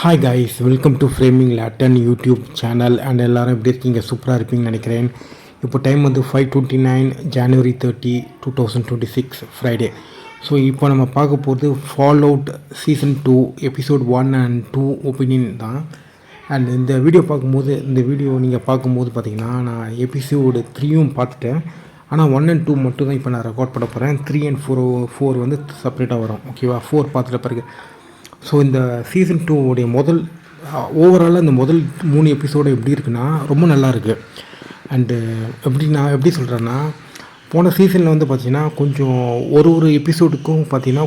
Hi guys, welcome to framing லேட்டன் YouTube channel. And எல்லோரும் எப்படி இருக்கீங்க? சூப்பராக இருப்பீங்கன்னு நினைக்கிறேன். இப்போ டைம் வந்து 5:29 January 30, 2026 ஃப்ரைடே. ஸோ இப்போ நம்ம பார்க்க போகிறது fall out season 2 episode 1 and 2 opinion தான். அண்ட் இந்த வீடியோ நீங்கள் பார்க்கும்போது பார்த்தீங்கன்னா நான் எபிசோடு 3யும் பார்த்துட்டேன். ஆனால் 1 and 2 மட்டும் தான் இப்போ நான் ரெக்கார்ட் பண்ண போகிறேன். 3 and 4 வந்து செப்பரேட்டாக வரும். ஓகேவா? 4 பார்த்துட்ட பிறகு ஸோ இந்த சீசன் 2 உடைய ஓவராலாக இந்த முதல் 3 எபிசோடு எப்படி இருக்குன்னா ரொம்ப நல்லா இருக்குது. அண்டு நான் எப்படி சொல்கிறேன்னா, போன சீசனில் வந்து பார்த்திங்கன்னா கொஞ்சம் ஒரு எபிசோடுக்கும் பார்த்திங்கன்னா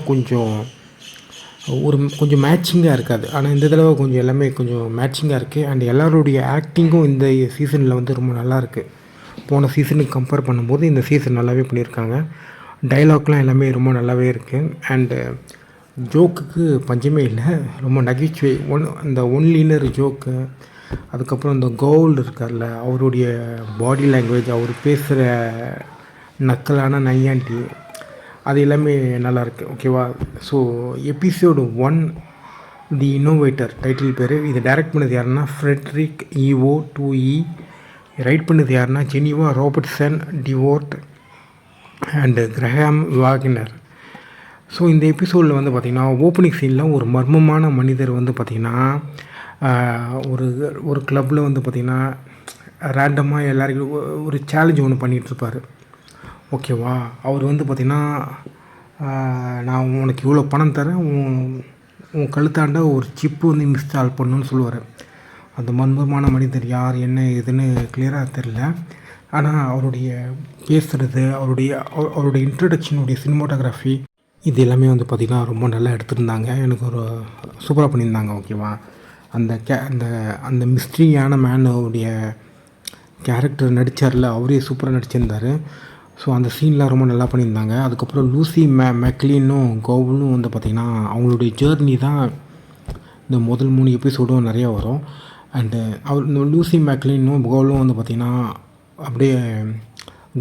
கொஞ்சம் மேட்சிங்காக இருக்காது. ஆனால் இந்த தடவை கொஞ்சம் எல்லாமே கொஞ்சம் மேட்சிங்காக இருக்குது. அண்ட் எல்லாருடைய ஆக்டிங்கும் இந்த சீசனில் வந்து ரொம்ப நல்லாயிருக்கு. போன சீசனுக்கு கம்பேர் பண்ணும்போது இந்த சீசன் நல்லாவே பண்ணியிருக்காங்க. டைலாக்லாம் எல்லாமே ரொம்ப நல்லாவே இருக்குது. அண்டு ஜோக்குக்கு பஞ்சமே இல்லை. ரொம்ப நகைச்சுவை. இந்த ஒன்லீனர் ஜோக்கு, அதுக்கப்புறம் இந்த கோல்டு இருக்கார்ல, அவருடைய பாடி லாங்குவேஜ், அவர் பேசுகிற நக்கலான நையாண்டி, அது எல்லாமே நல்லாயிருக்கு. ஓகேவா? ஸோ எபிசோடு 1 தி இன்னோவேட்டர் டைட்டில் பேர். இதை டைரக்ட் பண்ணது யாருன்னா ஃப்ரெட்ரிக் ஈவோ 2E. ரைட் பண்ணது யாருன்னா Geneva Robertson divorced and Graham Wagner. So இந்த எபிசோடில் வந்து பார்த்திங்கன்னா ஓப்பனிங் சீனில் ஒரு மர்மமான மனிதர் வந்து பார்த்திங்கன்னா ஒரு கிளப்பில் வந்து பார்த்திங்கன்னா ரேண்டமாக எல்லாருக்கும் ஒரு சேலஞ்ச் ஒன்று பண்ணிகிட்ருப்பார். ஓகேவா? அவர் வந்து பார்த்திங்கன்னா நான் உனக்கு இவ்வளோ பணம் தரேன், உன் கழுத்தாண்ட ஒரு சிப்பு வந்து இன்ஸ்டால் பண்ணணுன்னு சொல்லுவார். அந்த மர்மமான மனிதர் யார், என்ன இதுன்னு கிளியராக தெரில. ஆனால் அவருடைய பேசுகிறது, அவருடைய இன்ட்ரடக்ஷனுடைய சினிமாட்டோகிராஃபி, இது எல்லாமே வந்து பார்த்திங்கன்னா ரொம்ப நல்லா எடுத்துருந்தாங்க. எனக்கு ஒரு சூப்பராக பண்ணியிருந்தாங்க. ஓகேவா? அந்த மிஸ்ட்ரியான மேனுடைய கேரக்டர் நடித்தார்ல, அவரே சூப்பராக நடிச்சிருந்தார். ஸோ அந்த சீன்லாம் ரொம்ப நல்லா பண்ணியிருந்தாங்க. அதுக்கப்புறம் லூசி மெக்லீனும் கோவலும் வந்து பார்த்திங்கன்னா அவங்களுடைய ஜேர்னி தான் இந்த முதல் 3 எபிசோடும் நிறையா வரும். அண்டு இந்த லூசி மெக்லீனும் கோவலும் வந்து பார்த்திங்கன்னா அப்படியே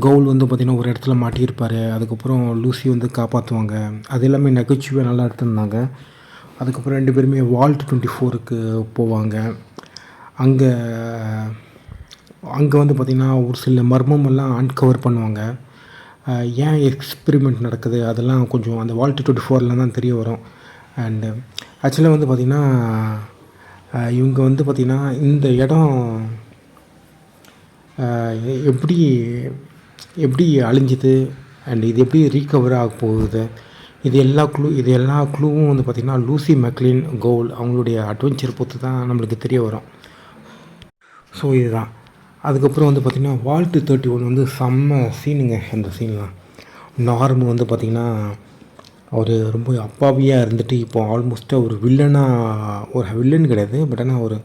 கவுல் வந்து பார்த்திங்கன்னா ஒரு இடத்துல மாட்டியிருப்பார். அதுக்கப்புறம் லூசி வந்து காப்பாற்றுவாங்க. அது எல்லாமே நகைச்சுவையாக நல்லா எடுத்துருந்தாங்க. அதுக்கப்புறம் 2 பேருமே வால்ட் 24க்கு போவாங்க. அங்கே வந்து பார்த்திங்கன்னா ஒரு சில மர்மமெல்லாம் அன்கவர் பண்ணுவாங்க. ஏன் எக்ஸ்பெரிமெண்ட் நடக்குது அதெல்லாம் கொஞ்சம் அந்த வால்ட் 24 தான் தெரிய வரும். அண்டு ஆக்சுவலாக வந்து பார்த்திங்கன்னா இவங்க வந்து பார்த்திங்கன்னா இந்த இடம் எப்படி அழிஞ்சுது அண்ட் இது எப்படி ரீகவர் ஆக போகுது, இது எல்லா க்ளூவும் வந்து பார்த்திங்கன்னா லூசி மெக்லீன் கோல் அவங்களுடைய அட்வென்ச்சர் பொறுத்து தான் நம்மளுக்கு தெரிய வரும். ஸோ இதுதான். அதுக்கப்புறம் வந்து பார்த்திங்கன்னா வால்ட் 31 வந்து செம்ம சீனுங்க. அந்த சீன்லாம் நார்மு வந்து பார்த்திங்கன்னா அவர் ரொம்ப அப்பாவியாக இருந்துட்டு இப்போ ஆல்மோஸ்ட்டாக ஒரு வில்லன் கிடையாது, பட் ஆனால் ஒரு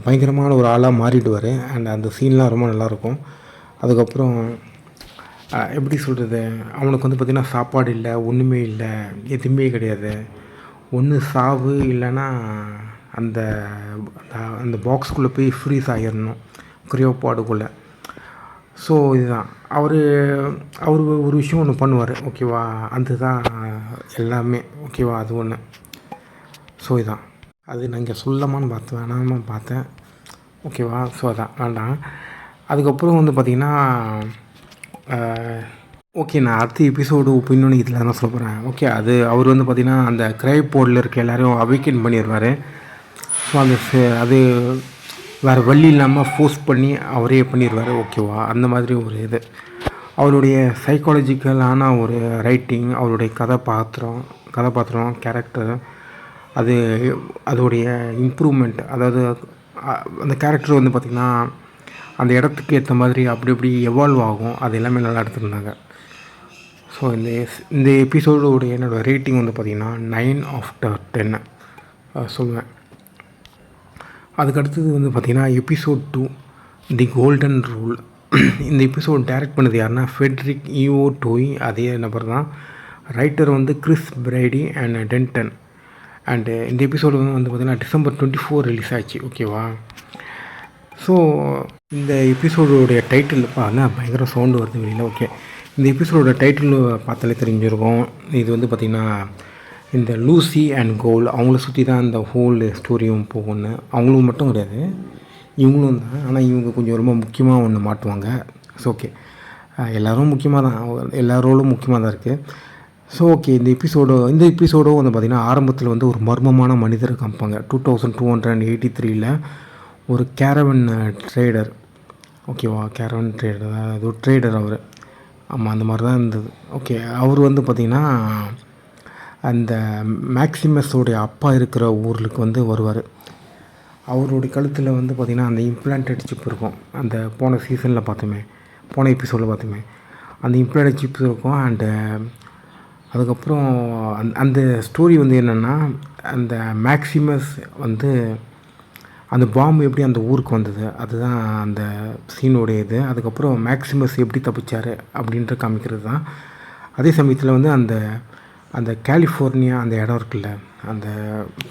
பயங்கரமான ஒரு ஆளாக மாறிடுவார். அண்ட் அந்த சீன்லாம் ரொம்ப நல்லாயிருக்கும். அதுக்கப்புறம் எப்படி சொல்கிறது, அவனுக்கு வந்து பார்த்திங்கன்னா சாப்பாடு இல்லை, ஒன்றுமே இல்லை, எதுவுமே கிடையாது. ஒன்று சாவு, இல்லைன்னா அந்த பாக்ஸ்குள்ளே போய் ஃப்ரீஸ் ஆகிடணும் கிரியோபாடுக்குள்ளே. ஸோ இதுதான் அவர் ஒரு விஷயம் ஒன்று பண்ணுவார். ஓகேவா? அதுதான் எல்லாமே. ஓகேவா? அது ஒன்று. ஸோ இதுதான். அது நான் இங்கே சொல்லமான்னு வேணாமல் பார்த்தேன். ஓகேவா? ஸோ அதான் வேண்டாம். அதுக்கப்புறம் வந்து பார்த்திங்கன்னா ஓகே, நான் அடுத்த எபிசோடு ஒப்பீனியன் இதில் தான் சொல்ல போகிறேன். ஓகே, அவர் வந்து பார்த்திங்கன்னா அந்த கிரைப் போர்டில் இருக்க எல்லோரும் அவேக்கன் பண்ணிடுவார். ஸோ அது வேறு வழி இல்லாமல் ஃபோர்ஸ் பண்ணி அவரே பண்ணிடுவார். ஓகேவா? அந்த மாதிரி ஒரு இது அவருடைய சைக்காலஜிக்கலான ஒரு ரைட்டிங், அவருடைய கதாபாத்திரம் கேரக்டர், அதோடைய இம்ப்ரூவ்மெண்ட், அதாவது அந்த கேரக்டர் வந்து பார்த்திங்கன்னா அந்த இடத்துக்கு ஏற்ற மாதிரி அப்படி எவால்வ் ஆகும். அது எல்லாமே நல்லா எடுத்துருந்தாங்க. ஸோ இந்த எபிசோடோடைய என்னோடய ரேட்டிங் வந்து பார்த்திங்கன்னா 9/10 சொல்லுவேன். அதுக்கடுத்தது வந்து பார்த்திங்கன்னா எபிசோட் 2 தி கோல்டன் ரூல். இந்த எபிசோட் டைரக்ட் பண்ணது யாருன்னா ஃப்ரெட்ரிக் ஈவோ 2E. அதே நபர் தான். ரைட்டர் வந்து கிறிஸ் பிரைடி அண்ட் டென்டன். அண்டு இந்த எபிசோடு வந்து பார்த்திங்கன்னா December 24 ரிலீஸ் ஆச்சு. ஓகேவா? ஸோ இந்த எபிசோடோடைய டைட்டில் பயங்கர சவுண்டு வருது வெளியில். ஓகே, இந்த எபிசோடோட டைட்டில் பார்த்தாலே தெரிஞ்சிருக்கும். இது வந்து பார்த்திங்கன்னா இந்த லூசி அண்ட் கோல் அவங்கள சுற்றி தான் இந்த ஹோல் ஸ்டோரியும் போகும்னு. அவங்களும் மட்டும் கிடையாது, இவங்களும் தான். ஆனால் இவங்க கொஞ்சம் ரொம்ப முக்கியமாக ஒன்று மாட்டுவாங்க. ஸோ ஓகே, எல்லோரும் முக்கியமாக தான், எல்லா ரோலும் முக்கியமாக தான் இருக்குது. ஸோ ஓகே, இந்த எபிசோடும் வந்து பார்த்திங்கன்னா ஆரம்பத்தில் வந்து ஒரு மர்மமான மனிதரை காமிப்பாங்க. 2283 ஒரு கேரவன் ட்ரேடர். ஓகேவா, கேரவன் ட்ரேடர், அது ஒரு ட்ரேடர் அவர். ஆமாம், அந்த மாதிரி தான் இருந்தது. ஓகே, அவர் வந்து பார்த்திங்கன்னா அந்த மேக்சிமஸோடைய அப்பா இருக்கிற ஊருக்கு வந்து வருவார். அவருடைய கழுத்தில் வந்து பார்த்திங்கன்னா அந்த இம்ப்ளான்டட் சிப் இருக்கும். அந்த போன சீசனில் பார்த்தோமே, போன எபிசோடில் பார்த்தோமே, அந்த இம்ப்ளான்டட் சிப்ஸ் இருக்கும். அண்டு அதுக்கப்புறம் அந்த ஸ்டோரி வந்து என்னென்னா, அந்த மேக்சிமஸ் வந்து அந்த பாம்பு எப்படி அந்த ஊருக்கு வந்தது, அதுதான் அந்த சீனுடைய இது. அதுக்கப்புறம் மேக்சிமஸ் எப்படி தப்பிச்சார் அப்படின்ற காமிக்கிறது தான். அதே சமயத்தில் வந்து அந்த கலிஃபோர்னியா அந்த இடம் இருக்குல்ல, அந்த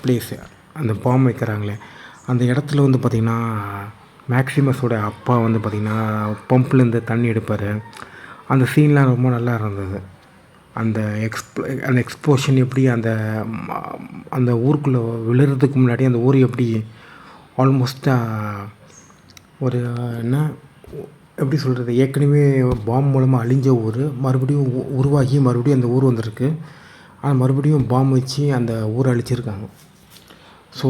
பிளேஸு, அந்த பாம்பு வைக்கிறாங்களே அந்த இடத்துல வந்து பார்த்திங்கன்னா மேக்சிமஸோட அப்பா வந்து பார்த்திங்கன்னா பம்ப்லேருந்து தண்ணி எடுப்பார். அந்த சீன்லாம் ரொம்ப நல்லா இருந்தது. அந்த எக்ஸ்ப்ளோஷன் எப்படி அந்த ஊருக்குள்ளே விழுறதுக்கு முன்னாடி அந்த ஊர் எப்படி ஆல்மோஸ்ட்டாக ஒரு என்ன எப்படி சொல்கிறது, ஏற்கனவே பாம்பு மூலமாக அழிஞ்ச ஊர் மறுபடியும் உருவாகி மறுபடியும் அந்த ஊர் வந்திருக்கு. ஆனால் மறுபடியும் பாம்பு வச்சு அந்த ஊரை அழிச்சிருக்காங்க. ஸோ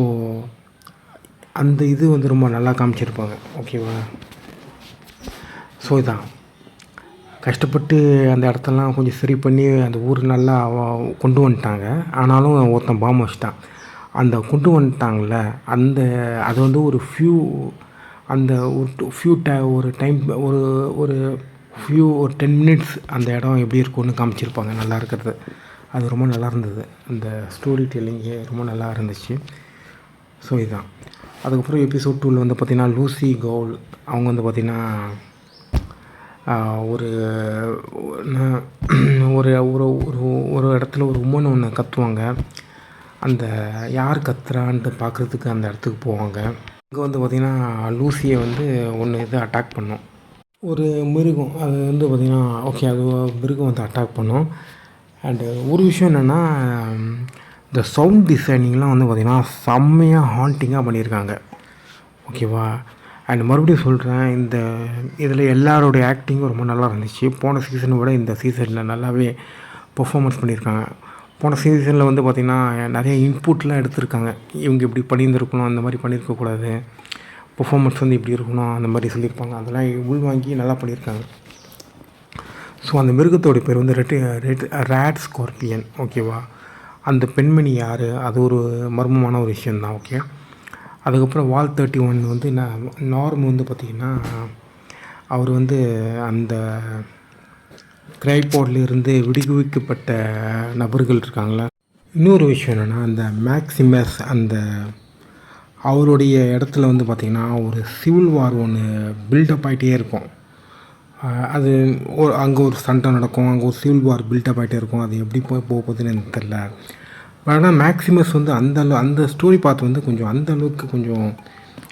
அந்த இது வந்து ரொம்ப நல்லா காமிச்சிருப்பாங்க. ஓகேவா, ஸோ இதான் கஷ்டப்பட்டு அந்த இடத்தெல்லாம் கொஞ்சம் சரி பண்ணி அந்த ஊர் நல்லா கொண்டு வந்துட்டாங்க. ஆனாலும் ஒருத்தன் பாம்பு வச்சுட்டான். அந்த கொண்டு வந்துட்டாங்கள அது வந்து ஒரு ஒரு டைம் ஒரு 10 மினிட்ஸ் அந்த இடம் எப்படி இருக்கும்னு காமிச்சிருப்பாங்க. நல்லா இருக்கிறது, அது ரொம்ப நல்லா இருந்தது. அந்த ஸ்டோரி டெல்லிங்கே ரொம்ப நல்லா இருந்துச்சு. ஸோ இதுதான். அதுக்கப்புறம் எபிசோட் 2 வந்து பார்த்திங்கன்னா லூசி கவுல் அவங்க வந்து பார்த்திங்கன்னா ஒரு ஒரு ஒரு ஒரு இடத்துல ஒரு உமன் ஒன்று கத்துவாங்க. அந்த யார் கத்துறான்ட்டு பார்க்குறதுக்கு அந்த இடத்துக்கு போவாங்க. இங்கே வந்து பார்த்திங்கன்னா லூசியை வந்து ஒன்று அட்டாக் பண்ணும், ஒரு மிருகம். அது வந்து பார்த்திங்கன்னா ஓகே, அது மிருகம் வந்து அட்டாக் பண்ணும். அண்டு ஒரு விஷயம் என்னென்னா, இந்த சவுண்ட் டிசைனிங்லாம் வந்து பார்த்திங்கன்னா செம்மையாக ஹாண்டிங்காக பண்ணியிருக்காங்க. ஓகேவா, அண்ட் மறுபடியும் சொல்கிறேன், இதில் எல்லாரோடைய ஆக்டிங்கும் ரொம்ப நல்லா இருந்துச்சு. போன சீசனை விட இந்த சீசனில் நல்லாவே பர்ஃபார்மன்ஸ் பண்ணியிருக்காங்க. போன சீசனில் வந்து பார்த்திங்கன்னா நிறைய இன்புட்லாம் எடுத்திருக்காங்க. இவங்க இப்படி பண்ணியிருந்துருக்கணும், அந்த மாதிரி பண்ணியிருக்கக்கூடாது, பர்ஃபார்மன்ஸ் வந்து இப்படி இருக்கணும், அந்த மாதிரி சொல்லியிருப்பாங்க. அதெல்லாம் உள்வாங்கி நல்லா பண்ணியிருக்காங்க. ஸோ அந்த மிருகத்தோடைய பேர் வந்து ரேட் ஸ்கார்பியன். ஓகேவா, அந்த பெண்மணி யார், அது ஒரு மர்மமான ஒரு விஷயந்தான். ஓகே, அதுக்கப்புறம் வால் 31 வந்து நார்ம் வந்து பார்த்திங்கன்னா அவர் வந்து அந்த கிரைபோர்ட்லேருந்து விடுவிக்கப்பட்ட நபர்கள் இருக்காங்களா. இன்னொரு விஷயம் என்னென்னா, அந்த மேக்சிமஸ் அவருடைய இடத்துல வந்து பார்த்திங்கன்னா ஒரு சிவில் வார் ஒன்று பில்டப் ஆகிட்டே இருக்கும். அது அங்கே ஒரு சண்டை நடக்கும், அங்கே ஒரு சிவில் வார் பில்டப் ஆகிட்டே இருக்கும். அது எப்படி போகுதுன்னு எனக்கு தெரில. ஆனால் மேக்சிமஸ் வந்து அந்த ஸ்டோரி பார்த்து வந்து கொஞ்சம் அந்தளவுக்கு கொஞ்சம்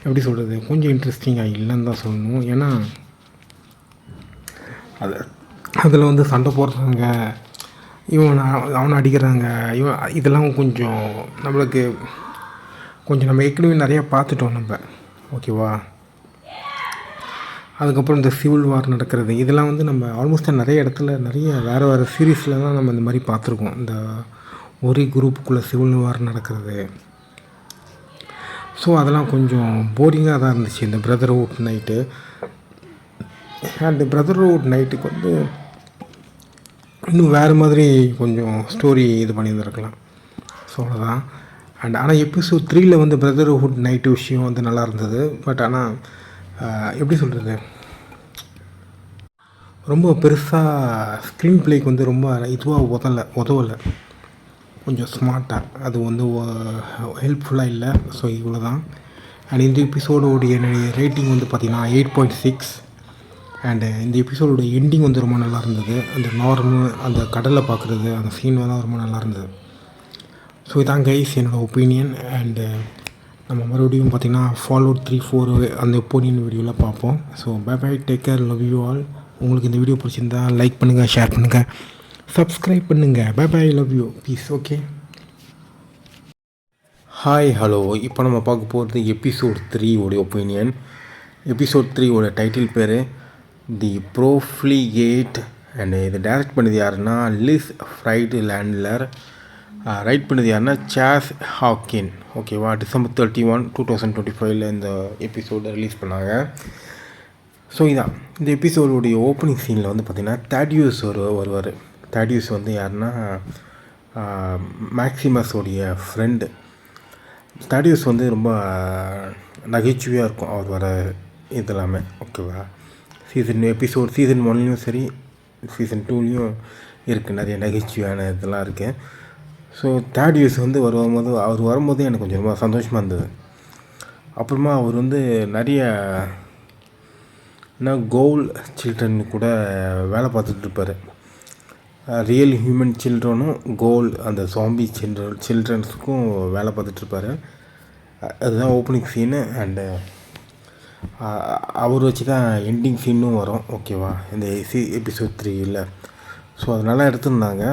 எப்படி சொல்கிறது, கொஞ்சம் இன்ட்ரெஸ்டிங்காக இல்லைன்னு தான் சொல்லணும். ஏன்னா அதில் வந்து சண்டை போடுறாங்க, அவனை அடிக்கிறாங்க, இதெல்லாம் கொஞ்சம் நம்மளுக்கு நம்ம ஏற்கனவே நிறையா பார்த்துட்டோம் நம்ம. ஓகேவா, அதுக்கப்புறம் இந்த சிவில் வார் நடக்கிறது இதெல்லாம் வந்து நம்ம ஆல்மோஸ்ட்டாக நிறைய இடத்துல வேறு சீரீஸ்லலாம் நம்ம இந்த மாதிரி பார்த்துருக்கோம். இந்த ஒரே குரூப்புக்குள்ளே சிவில் வார் நடக்கிறது. ஸோ அதெல்லாம் கொஞ்சம் போரிங்காக தான் இருந்துச்சு இந்த பிரதர்ஹுட் நைட்டு. அண்ட் பிரதர்ஹுட் நைட்டுக்கு வந்து இன்னும் வேறு மாதிரி கொஞ்சம் ஸ்டோரி இது பண்ணியிருந்துருக்கலாம். ஸோ அவ்வளோதான். ஆனால் எபிசோட் 3 வந்து பிரதர்ஹுட் நைட்டு விஷயம் வந்து நல்லா இருந்தது. பட் ஆனால் எப்படி சொல்கிறது, ரொம்ப பெருசாக ஸ்க்ரீன் பிளேக்கு வந்து ரொம்ப இதுவாக உதவலை, கொஞ்சம் ஸ்மார்ட்டாக அது வந்து ஹெல்ப்ஃபுல்லாக இல்லை. ஸோ இவ்வளோ தான். அண்ட் இந்த எபிசோடோடைய ரேட்டிங் வந்து பார்த்திங்கன்னா 8.6. அண்டு இந்த எபிசோடோட எண்டிங் வந்து ரொம்ப நல்லா இருந்தது. அந்த அந்த கடலை பார்க்குறது அந்த சீன் தான் ரொம்ப நல்லா இருந்தது. ஸோ இதான் கைஸ் என்னோடய ஒப்பீனியன். அண்டு நம்ம மறுபடியும் பார்த்திங்கன்னா ஃபாலோட் 3-4 அந்த ஒப்பீனியன் வீடியோவில் பார்ப்போம். So bye bye, take care, love you all. உங்களுக்கு இந்த வீடியோ பிடிச்சிருந்தா லைக் பண்ணுங்கள், ஷேர் பண்ணுங்கள், சப்ஸ்கிரைப் பண்ணுங்கள். Bye bye, love you, peace. Okay. Hi hello. இப்போ நம்ம பார்க்க போகிறது எபிசோட் 3 உடைய ஒப்பீனியன். எபிசோட் 3 உடைய டைட்டில் பேர் தி ப்ரோஃப்ளிகேட். அண்ட் இதை டைரக்ட் பண்ணது யாருன்னா லிஸ் ஃப்ரைட்லேண்டர். ரைட் பண்ணது யாருன்னா சாஸ் ஹாக்கின். ஓகேவா, December 31, 2025 இந்த எபிசோடை ரிலீஸ் பண்ணாங்க. ஸோ இதான் இந்த எபிசோடுடைய ஓப்பனிங் சீனில் வந்து பார்த்திங்கன்னா தேடியூஸ் வருவார். தேடியூஸ் வந்து யாருன்னா மேக்சிமஸோடைய ஃப்ரெண்டு. தேடியூஸ் வந்து ரொம்ப நகைச்சுவையாக இருக்கும் அவர் வர இதெல்லாமே. ஓகேவா, சீசன் 1லேயும் சரி சீசன் 2லேயும் இருக்குது, நிறைய நகைச்சுவையான இதெல்லாம் இருக்குது. ஸோ தேடியூஸ் வந்து அவர் வரும்போது எனக்கு கொஞ்சம் ரொம்ப சந்தோஷமாக இருந்தது. அப்புறமா அவர் வந்து நிறைய கோல் சில்ட்ரன் கூட வேலை பார்த்துட்டு இருப்பார். ரியல் ஹியூமன் சில்ட்ரனும் கோல் அந்த சாம்பி சில்ட்ரன்ஸுக்கும் வேலை பார்த்துட்ருப்பார். அதுதான் ஓப்பனிங் சீனு. அண்டு அவர் வச்சு தான் எண்டிங் சீனும் வரும். ஓகேவா, இந்த எபிசோட் 3 ஸோ அது நல்லா எடுத்துருந்தாங்க.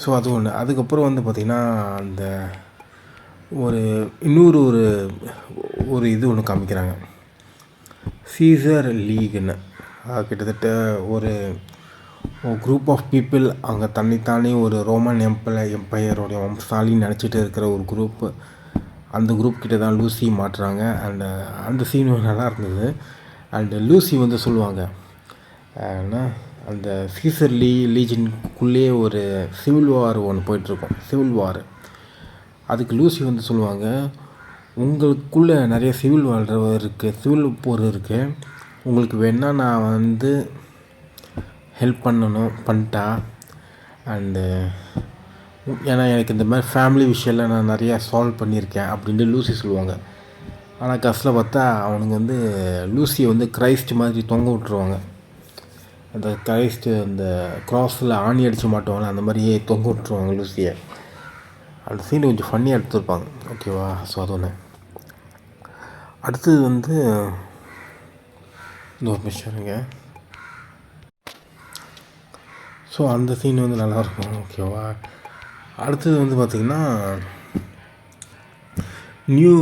ஸோ அது ஒன்று. அதுக்கப்புறம் வந்து பார்த்திங்கன்னா அந்த இன்னொரு இது ஒன்று காமிக்கிறாங்க, சீசர் லீக்னு. கிட்டத்தட்ட ஒரு குரூப் ஆஃப் பீப்புள் அங்கே தன்னைத்தானே ஒரு ரோமன் எம்பையரோடைய வம்சாலின்னு நினச்சிட்டு இருக்கிற ஒரு குரூப்பு. அந்த குரூப் கிட்ட தான் லூசி மாட்டுறாங்க. அண்டு அந்த சீன் நல்லா இருந்தது. அண்டு லூசி வந்து சொல்லுவாங்க, அந்த சீசர் லீஜனுக்குள்ளேயே ஒரு சிவில் வார் ஒன்று போயிட்டுருக்கோம். Civil war. அதுக்கு லூசி வந்து சொல்லுவாங்க, உங்களுக்குள்ளே நிறைய சிவில் போர் இருக்குது. உங்களுக்கு வேணால் நான் வந்து ஹெல்ப் பண்ணிட்டா. அண்டு ஏன்னா எனக்கு இந்த மாதிரி ஃபேமிலி விஷயம்லாம் நான் நிறையா சால்வ் பண்ணியிருக்கேன் அப்படின்ட்டு லூசி சொல்லுவாங்க. ஆனால் கடைசியில் பார்த்தா அவனுங்க வந்து லூசியை வந்து கிரைஸ்ட் மாதிரி தொங்க விட்ருவாங்க. அந்த கிரைஸ்ட்டு அந்த க்ராஸில் ஆணி அடித்து மாட்டுவாங்க, அந்த மாதிரியே தொங்க விட்ருவாங்க லூசியை. அந்த சீன் கொஞ்சம் ஃபன்னியாக எடுத்துருப்பாங்க. ஓகேவா, ஸோ அது ஒன்று. அடுத்தது வந்து இன்னொரு விஷயங்க. ஸோ அந்த சீன் வந்து நல்லாயிருக்கும். ஓகேவா, அடுத்தது வந்து பார்த்திங்கன்னா நியூ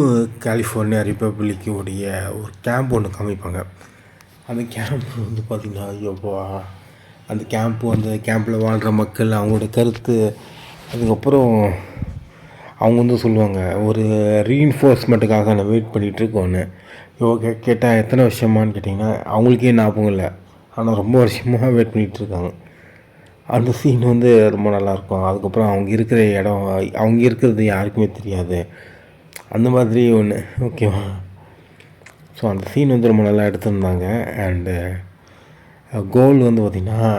கலிஃபோர்னியா ரிப்பப்ளிக்குடைய ஒரு கேம்ப் ஒன்று காமிப்பாங்க. அந்த கேம்ப் வந்து பார்த்திங்கன்னா அந்த கேம்பில் வாழ்கிற மக்கள், அவங்களோட கருத்து. அதுக்கப்புறம் அவங்க வந்து சொல்லுவாங்க, ஒரு ரீஇன்ஃபோர்ஸ்மெண்ட்டுக்காக நான் வெயிட் பண்ணிகிட்ருக்கோன்னு. கேட்டால் எத்தனை வருஷமானு கேட்டிங்கன்னா அவங்களுக்கே ஞாபகம் இல்லை, ஆனால் ரொம்ப வருஷமாக வெயிட் பண்ணிகிட்ருக்காங்க. அந்த சீன் வந்து ரொம்ப நல்லாயிருக்கும். அதுக்கப்புறம் அவங்க இருக்கிறது யாருக்குமே தெரியாது, அந்த மாதிரி ஒன்று. ஓகேவா, ஸோ அந்த சீன் வந்து ரொம்ப நல்லா எடுத்திருந்தாங்க. அண்டு கோல் வந்து பார்த்திங்கன்னா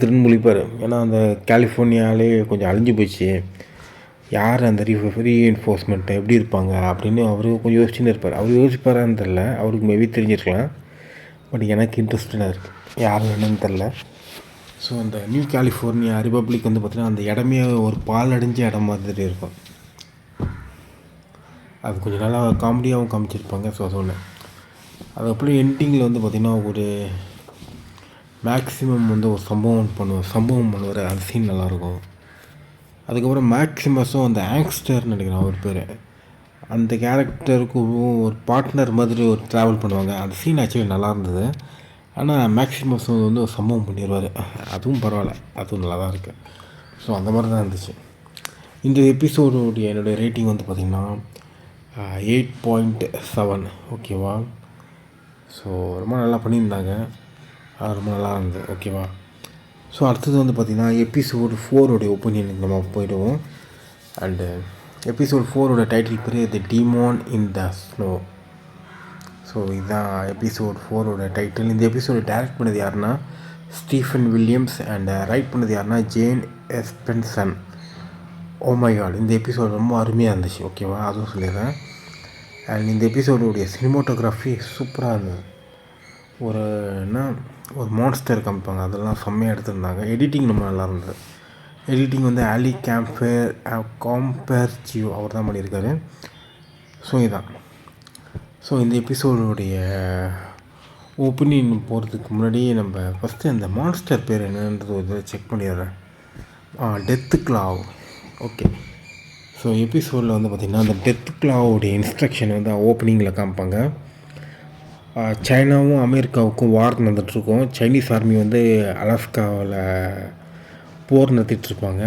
திருன்னு முழிப்பார். ஏன்னா அந்த கலிஃபோர்னியாவிலே கொஞ்சம் அழிஞ்சு போச்சு, யார் அந்த ரீஎன்ஃபோர்ஸ்மெண்ட்டை எப்படி இருப்பாங்க அப்படின்னு அவரு கொஞ்சம் யோசிச்சுன்னு இருப்பார். அவர் யோசிப்பாரான்னு தெரில, அவருக்கு மேபி தெரிஞ்சிருக்கலாம். பட் எனக்கு இன்ட்ரெஸ்டடாக இருக்குது, யார் என்னன்னு தெரில. ஸோ அந்த நியூ கலிஃபோர்னியா ரிப்பப்ளிக் வந்து பார்த்திங்கன்னா அந்த இடமே ஒரு பால் அடைஞ்ச இடம் மாதிரி இருக்கும். அது கொஞ்சம் நல்லா காமெடியாகவும் காமிச்சிருப்பாங்க. ஸோ அது ஒன்று. அதுக்கப்புறம் எண்டிங்கில் வந்து பார்த்திங்கன்னா ஒரு மேக்ஸிமம் வந்து ஒரு சம்பவம் பண்ணுவார். அந்த சீன் நல்லாயிருக்கும். அதுக்கப்புறம் மேக்ஸிமஸும் அந்த ஆங்ஸ்டர்னு நினைக்கிறேன் அவர் பேர், அந்த கேரக்டருக்கும் ஒரு பார்ட்னர் மாதிரி ஒரு ட்ராவல் பண்ணுவாங்க. அந்த சீன் ஆக்சுவலி நல்லா இருந்தது. ஆனால் மேக்ஸிமஸ் வந்து ஒரு சம்பவம் பண்ணிடுவார். அதுவும் பரவாயில்ல, அதுவும் நல்லா தான் இருக்குது. ஸோ அந்த மாதிரி தான் இருந்துச்சு. இந்த எபிசோடுடைய என்னுடைய ரேட்டிங் வந்து பார்த்திங்கன்னா 8.7. ஓகேவா, ஸோ ரொம்ப நல்லா பண்ணியிருந்தாங்க, ரொம்ப நல்லா இருந்தது. ஓகேவா, ஸோ அடுத்தது வந்து பார்த்திங்கன்னா எபிசோடு 4 ஒப்பீனியனுக்கு நம்ம போயிடுவோம். அண்டு எபிசோட் 4 டைட்டில் பேர் தி டீமான் இன் த ஸ்னோ. ஸோ இதுதான் எபிசோட் 4 டைட்டில். இந்த எபிசோடு டைரக்ட் பண்ணது யாருன்னா ஸ்டீஃபன் வில்லியம்ஸ். அண்ட் ரைட் பண்ணது யாருன்னா ஜேன் எஸ்பென்சன். ஓ மை காட், இந்த எபிசோடு ரொம்ப அருமையாக இருந்துச்சு. ஓகேவா, அதுவும் சொல்லிடுறேன். அண்ட் இந்த எபிசோடுடைய சினிமோட்டோகிராஃபி சூப்பராக இருந்தது. ஒரு மான்ஸ்டர் காமிப்பாங்க, அதெல்லாம் செம்மையாக எடுத்திருந்தாங்க. எடிட்டிங் ரொம்ப நல்லா இருந்தது. எடிட்டிங் வந்து ஆலி காம்பேர்ஜியோ அவர் தான் பண்ணியிருக்காரு. ஸோ இதான். ஸோ இந்த எபிசோடுடைய ஒப்பீனியன் போகிறதுக்கு முன்னாடியே நம்ம ஃபஸ்ட்டு அந்த மான்ஸ்டர் பேர் என்னன்றது ஒரு செக் பண்ணிடுறேன். Death glove. ஓகே, ஸோ எபிசோடில் வந்து பார்த்திங்கன்னா அந்த டெத் கிளாவோடைய இன்ஸ்ட்ரக்ஷன் வந்து ஓப்பனிங்கில் காமிப்பாங்க. சைனாவும் அமெரிக்காவுக்கும் வார் நடந்துகிட்ருக்கோம். சைனீஸ் ஆர்மி வந்து அலாஸ்காவில் போர் நடத்திட்டுருப்பாங்க.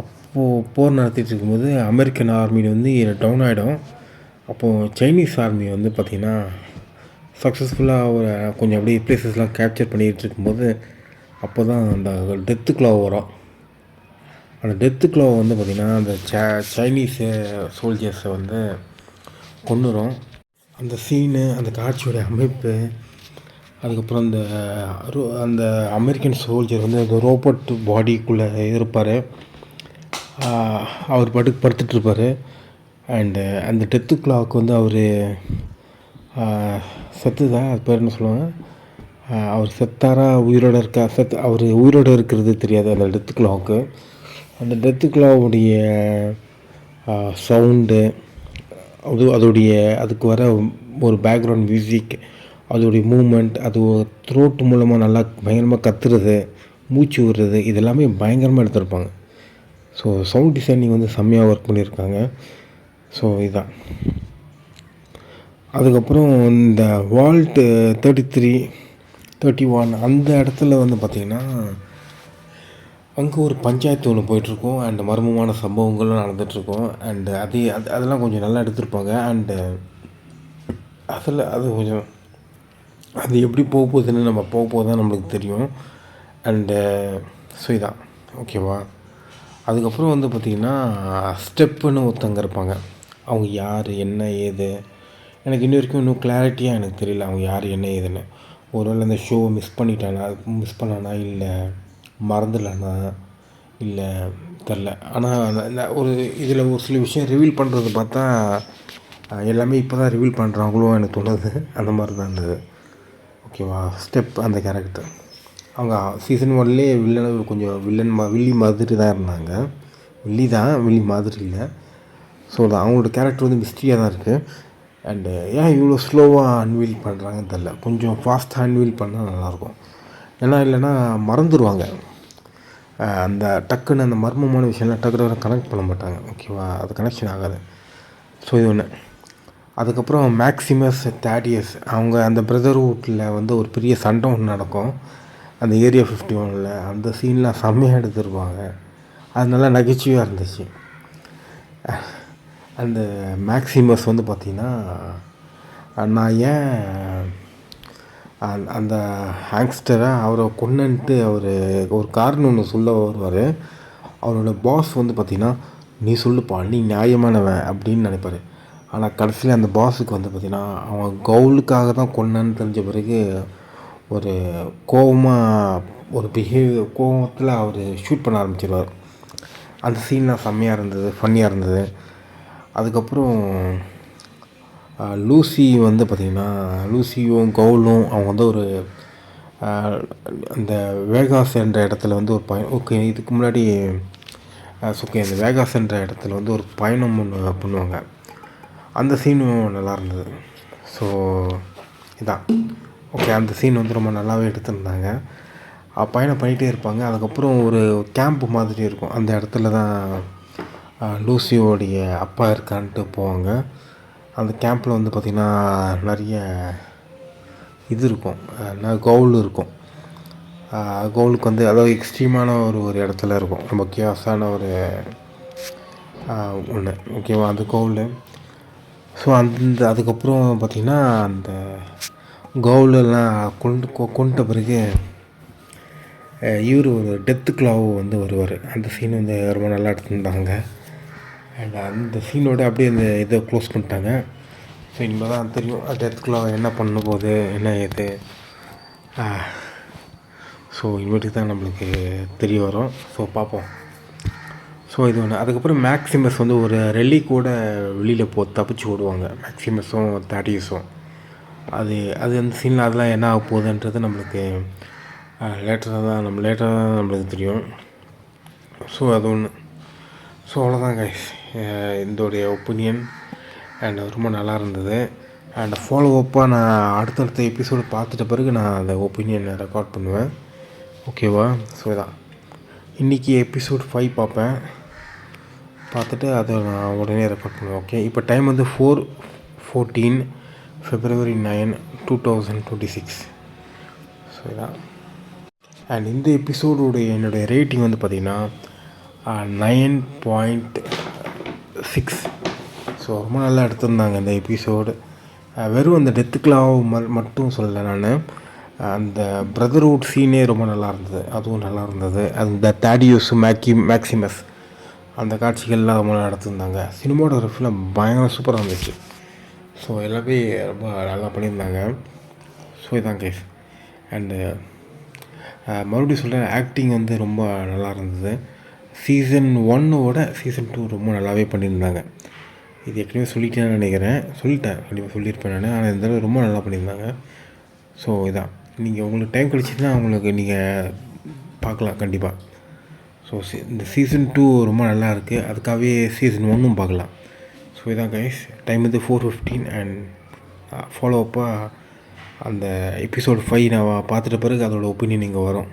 அப்போது போர் நடத்திட்டு இருக்கும்போது அமெரிக்கன் ஆர்மி வந்து டவுன் ஆகிடும். அப்போது சைனீஸ் ஆர்மி வந்து பார்த்திங்கன்னா சக்ஸஸ்ஃபுல்லாக ஒரு கொஞ்சம் அப்படியே பிளேசஸ்லாம் கேப்சர் பண்ணிகிட்டு இருக்கும்போது அப்போ தான் அந்த டெத்து க்ளோ வரும். அந்த டெத்து க்ளோ வந்து பார்த்திங்கன்னா அந்த சைனீஸு சோல்ஜர்ஸை வந்து கொன்னுரும். அந்த சீனு, அந்த காட்சியோடைய அமைப்பு, அதுக்கப்புறம் அந்த அமெரிக்கன் சோல்ஜர் வந்து அந்த ரோபோட் பாடிக்குள்ளே இருப்பார். அவர் பாட்டுக்கு படுத்துட்ருப்பார். அண்டு அந்த டெத்து க்ளாவுக்கு வந்து அவர் செத்து தான், அது பேர் என்ன சொல்லுவாங்க, அவர் செத்தாரா உயிரோடு இருக்கா, அவர் உயிரோடு இருக்கிறது தெரியாது அந்த டெத்து க்ளாவுக்கு. அந்த டெத்து க்ளாவுடைய சவுண்டு, அதோடைய அதுக்கு வர ஒரு பேக்ரவுண்ட் மியூசிக், அதோடைய மூமெண்ட், அது த்ரோட் மூலமாக நல்லா பயங்கரமாக கத்துறது, மூச்சு விடுறது, இதெல்லாமே பயங்கரமாக எடுத்திருப்பாங்க. ஸோ சவுண்ட் டிசைனிங் வந்து செம்மையாக ஒர்க் பண்ணியிருக்காங்க. ஸோ இதுதான். அதுக்கப்புறம் இந்த வால்ட் 33, 31 அந்த இடத்துல வந்து பார்த்திங்கன்னா அங்கே ஒரு பஞ்சாயத்து ஒன்று போயிட்டுருக்கோம். அண்டு மர்மமான சம்பவங்களும் நடந்துகிட்ருக்கோம். அண்டு அதெல்லாம் கொஞ்சம் நல்லா எடுத்திருப்பாங்க. அண்டு அது கொஞ்சம் அது எப்படி போக போகுதுன்னு நம்ம போக தான் நம்மளுக்கு தெரியும். அண்டு ஸோ இதான் ஓகேவா. அதுக்கப்புறம் வந்து பார்த்திங்கன்னா ஸ்டெப்புன்னு ஒருத்தங்க இருப்பாங்க. அவங்க யார், என்ன, ஏது, எனக்கு இன்னும் கிளாரிட்டியாக எனக்கு தெரியல அவங்க யார், என்ன, ஏதுன்னு. ஒருவேளை அந்த ஷோவை மிஸ் பண்ணானா இல்லை மறந்துடலானா இல்லை தெரில. ஆனால் ஒரு இதில் ஒரு சில விஷயம் ரிவீல் பண்ணுறது பார்த்தா எல்லாமே இப்போ தான் ரிவீல் பண்ணுறாங்களோ எனக்கு தோணுது. அந்த மாதிரி தான் இருந்தது. ஓகேவா. ஸ்டெப் அந்த கேரக்டர் அவங்க சீசன் 1லேயே கொஞ்சம் வில்லி மாதிரி தான் இருந்தாங்க. வில்லி மாதிரி இல்லை. ஸோ அவங்களோட கேரக்டர் வந்து மிஸ்ட்ரியாக தான் இருக்குது. அண்டு ஏன் இவ்வளோ ஸ்லோவாக அன்வீல் பண்ணுறாங்கன்னு தெரில. கொஞ்சம் ஃபாஸ்ட்டாக அன்வீல் பண்ணால் நல்லாயிருக்கும். இல்லைன்னா மறந்துடுவாங்க. அந்த டக்குன்னு அந்த மர்மமான விஷயம்லாம் டக்குன்னு கனெக்ட் பண்ண மாட்டாங்க. ஓகேவா. அது கனெக்ஷன் ஆகாது. ஸோ இது ஒன்று. அதுக்கப்புறம் மேக்ஸிமஸ், தேடியஸ் அவங்க அந்த பிரதர்ஹுட்டில் வந்து ஒரு பெரிய சண்டை ஒன்று நடக்கும் அந்த ஏரியா 51ல். அந்த சீன்லாம் செம்மையாக எடுத்துருப்பாங்க. அது நல்லா நகைச்சுவையாக இருந்துச்சு. அந்த மேக்ஸிமஸ் வந்து பார்த்திங்கன்னா நான் ஏன் அந்த ஹேங்ஸ்டரை அவரை கொன்னுன்ட்டு அவர் ஒரு காரணம் ஒன்று சொல்ல வருவார். அவரோட பாஸ் வந்து பார்த்திங்கன்னா நீ சொல்லுப்பா, நீ நியாயமானவன் அப்படின்னு நினைப்பார். ஆனால் கடைசியில் அந்த பாஸுக்கு வந்து பார்த்திங்கன்னா அவன் கவுலுக்காக தான் கொன்னன்னு தெரிஞ்ச பிறகு ஒரு கோவத்தில் அவர் ஷூட் பண்ண ஆரம்பிச்சிருவார். அந்த சீன்லாம் செம்மையாக இருந்தது, ஃபன்னியாக இருந்தது. அதுக்கப்புறம் லூசி வந்து பார்த்திங்கன்னா லூசியும் கவுலும் அவங்க வந்து ஒரு அந்த வேகாஸ் என்ற இடத்துல வந்து ஒரு ஓகே இதுக்கு முன்னாடி அந்த வேகாஸ் என்ற இடத்துல வந்து ஒரு பயணம் ஒன்று பண்ணுவாங்க. அந்த சீனும் நல்லா இருந்தது. ஸோ இதான் ஓகே. அந்த சீன் வந்து ரொம்ப நல்லாவே எடுத்திருந்தாங்க. பயணம் பண்ணிகிட்டே இருப்பாங்க. அதுக்கப்புறம் ஒரு கேம்ப் மாதிரி இருக்கும். அந்த இடத்துல தான் லூசியோடைய அப்பா இருக்கான்ட்டு போவாங்க. அந்த கேம்பில் வந்து பார்த்திங்கன்னா நிறைய இது இருக்கும், கவுல் இருக்கும். கவுலுக்கு வந்து அதாவது எக்ஸ்ட்ரீமான ஒரு இடத்துல இருக்கும், ரொம்ப கேஸான ஒரு ஒன்று. ஓகேவா. அந்த கவுல். ஸோ அதுக்கப்புறம் பார்த்திங்கன்னா அந்த கவுலெல்லாம் கொண்டுட்ட பிறகு இவர் ஒரு டெத்து க்ளாவ் வந்து வருவார். அந்த சீன் வந்து ரொம்ப நல்லா எடுத்துருந்தாங்க. அண்ட் அந்த சீனோட அப்படியே அந்த இதை க்ளோஸ் பண்ணிட்டாங்க. ஸோ இனிமேல் தான் தெரியும் டெத் க்ளாவ் என்ன பண்ண போகுது, என்ன ஏது. ஸோ இனிமேட்டுக்கு தான் நம்மளுக்கு தெரிய வரும். ஸோ பார்ப்போம். ஸோ இது ஒன்று. அதுக்கப்புறம் மேக்ஸிமஸ் வந்து ஒரு ரெலி கூட வெளியில் தப்பிச்சு ஓடுவாங்க, மேக்ஸிமஸும் தேடியஸும். அது அந்த சீனில் அதெல்லாம் என்ன ஆக போகுதுன்றது நம்மளுக்கு லேட்டராக தான் நம்மளுக்கு தெரியும். ஸோ அது ஒன்று. ஸோ அவ்வளோதான் கைஸ், இதோடைய ஒப்பீனியன். அண்ட் ரொம்ப நல்லா இருந்தது. அண்ட் ஃபாலோவப்பாக நான் அடுத்தடுத்த எபிசோடு பார்த்துட்ட பிறகு நான் அந்த ஒப்பீனியனை ரெக்கார்ட் பண்ணுவேன். ஓகேவா. ஸோ இதான் இன்றைக்கி எபிசோட் 5 பார்ப்பேன். பார்த்துட்டு அதை நான் உடனே ரெக்கார்ட் பண்ணுவேன். ஓகே, இப்போ டைம் வந்து 4:14 February 9, 2026. ஸோ இதான். அண்ட் இந்த எபிசோடுடைய என்னுடைய ரேட்டிங் வந்து பார்த்திங்கன்னா 9.6. ஸோ ரொம்ப நல்லா எடுத்திருந்தாங்க இந்த எபிசோடு. வெறும் அந்த டெத்துக்லாவ் மட்டும் சொல்லலை நான், அந்த பிரதர்ஹுட் சீனே ரொம்ப நல்லா இருந்தது, அதுவும் நல்லா இருந்தது. அந்த தாடியூஸ் மேக்சிமஸ் அந்த காட்சிகள்லாம் ரொம்ப நல்லா எடுத்திருந்தாங்க. சினிமாட்டோகிராஃபிலாம் பயங்கர சூப்பராக இருந்துச்சு. ஸோ எல்லாமே ரொம்ப நல்லா பண்ணியிருந்தாங்க. ஸோ இதான் கேஸ். அண்டு மறுபடியும் சொல்கிறேன், ஆக்டிங் வந்து ரொம்ப நல்லா இருந்தது. சீசன் 1ஓட சீசன் 2 ரொம்ப நல்லாவே பண்ணியிருந்தாங்க. இது ஏற்கனவே சொல்லிட்டேன்னு நினைக்கிறேன், கண்டிப்பாக சொல்லியிருப்பேன் நான். ஆனால் இந்த தடவை ரொம்ப நல்லா பண்ணியிருந்தாங்க. ஸோ இதான், நீங்கள் உங்களுக்கு டைம் கிடச்சிதுன்னா உங்களுக்கு நீங்கள் பார்க்கலாம் கண்டிப்பாக. ஸோ இந்த சீசன் 2 ரொம்ப நல்லா இருக்குது, அதுக்காகவே சீசன் 1ம் பார்க்கலாம். ஸோ இதான் கைஸ், டைம் வந்து 4:15. அண்ட் ஃபாலோ அப்பாக அந்த எபிசோட் 5 நான் பார்த்துட்ட பிறகு அதோட ஒப்பீனியன் இங்கே வரும்.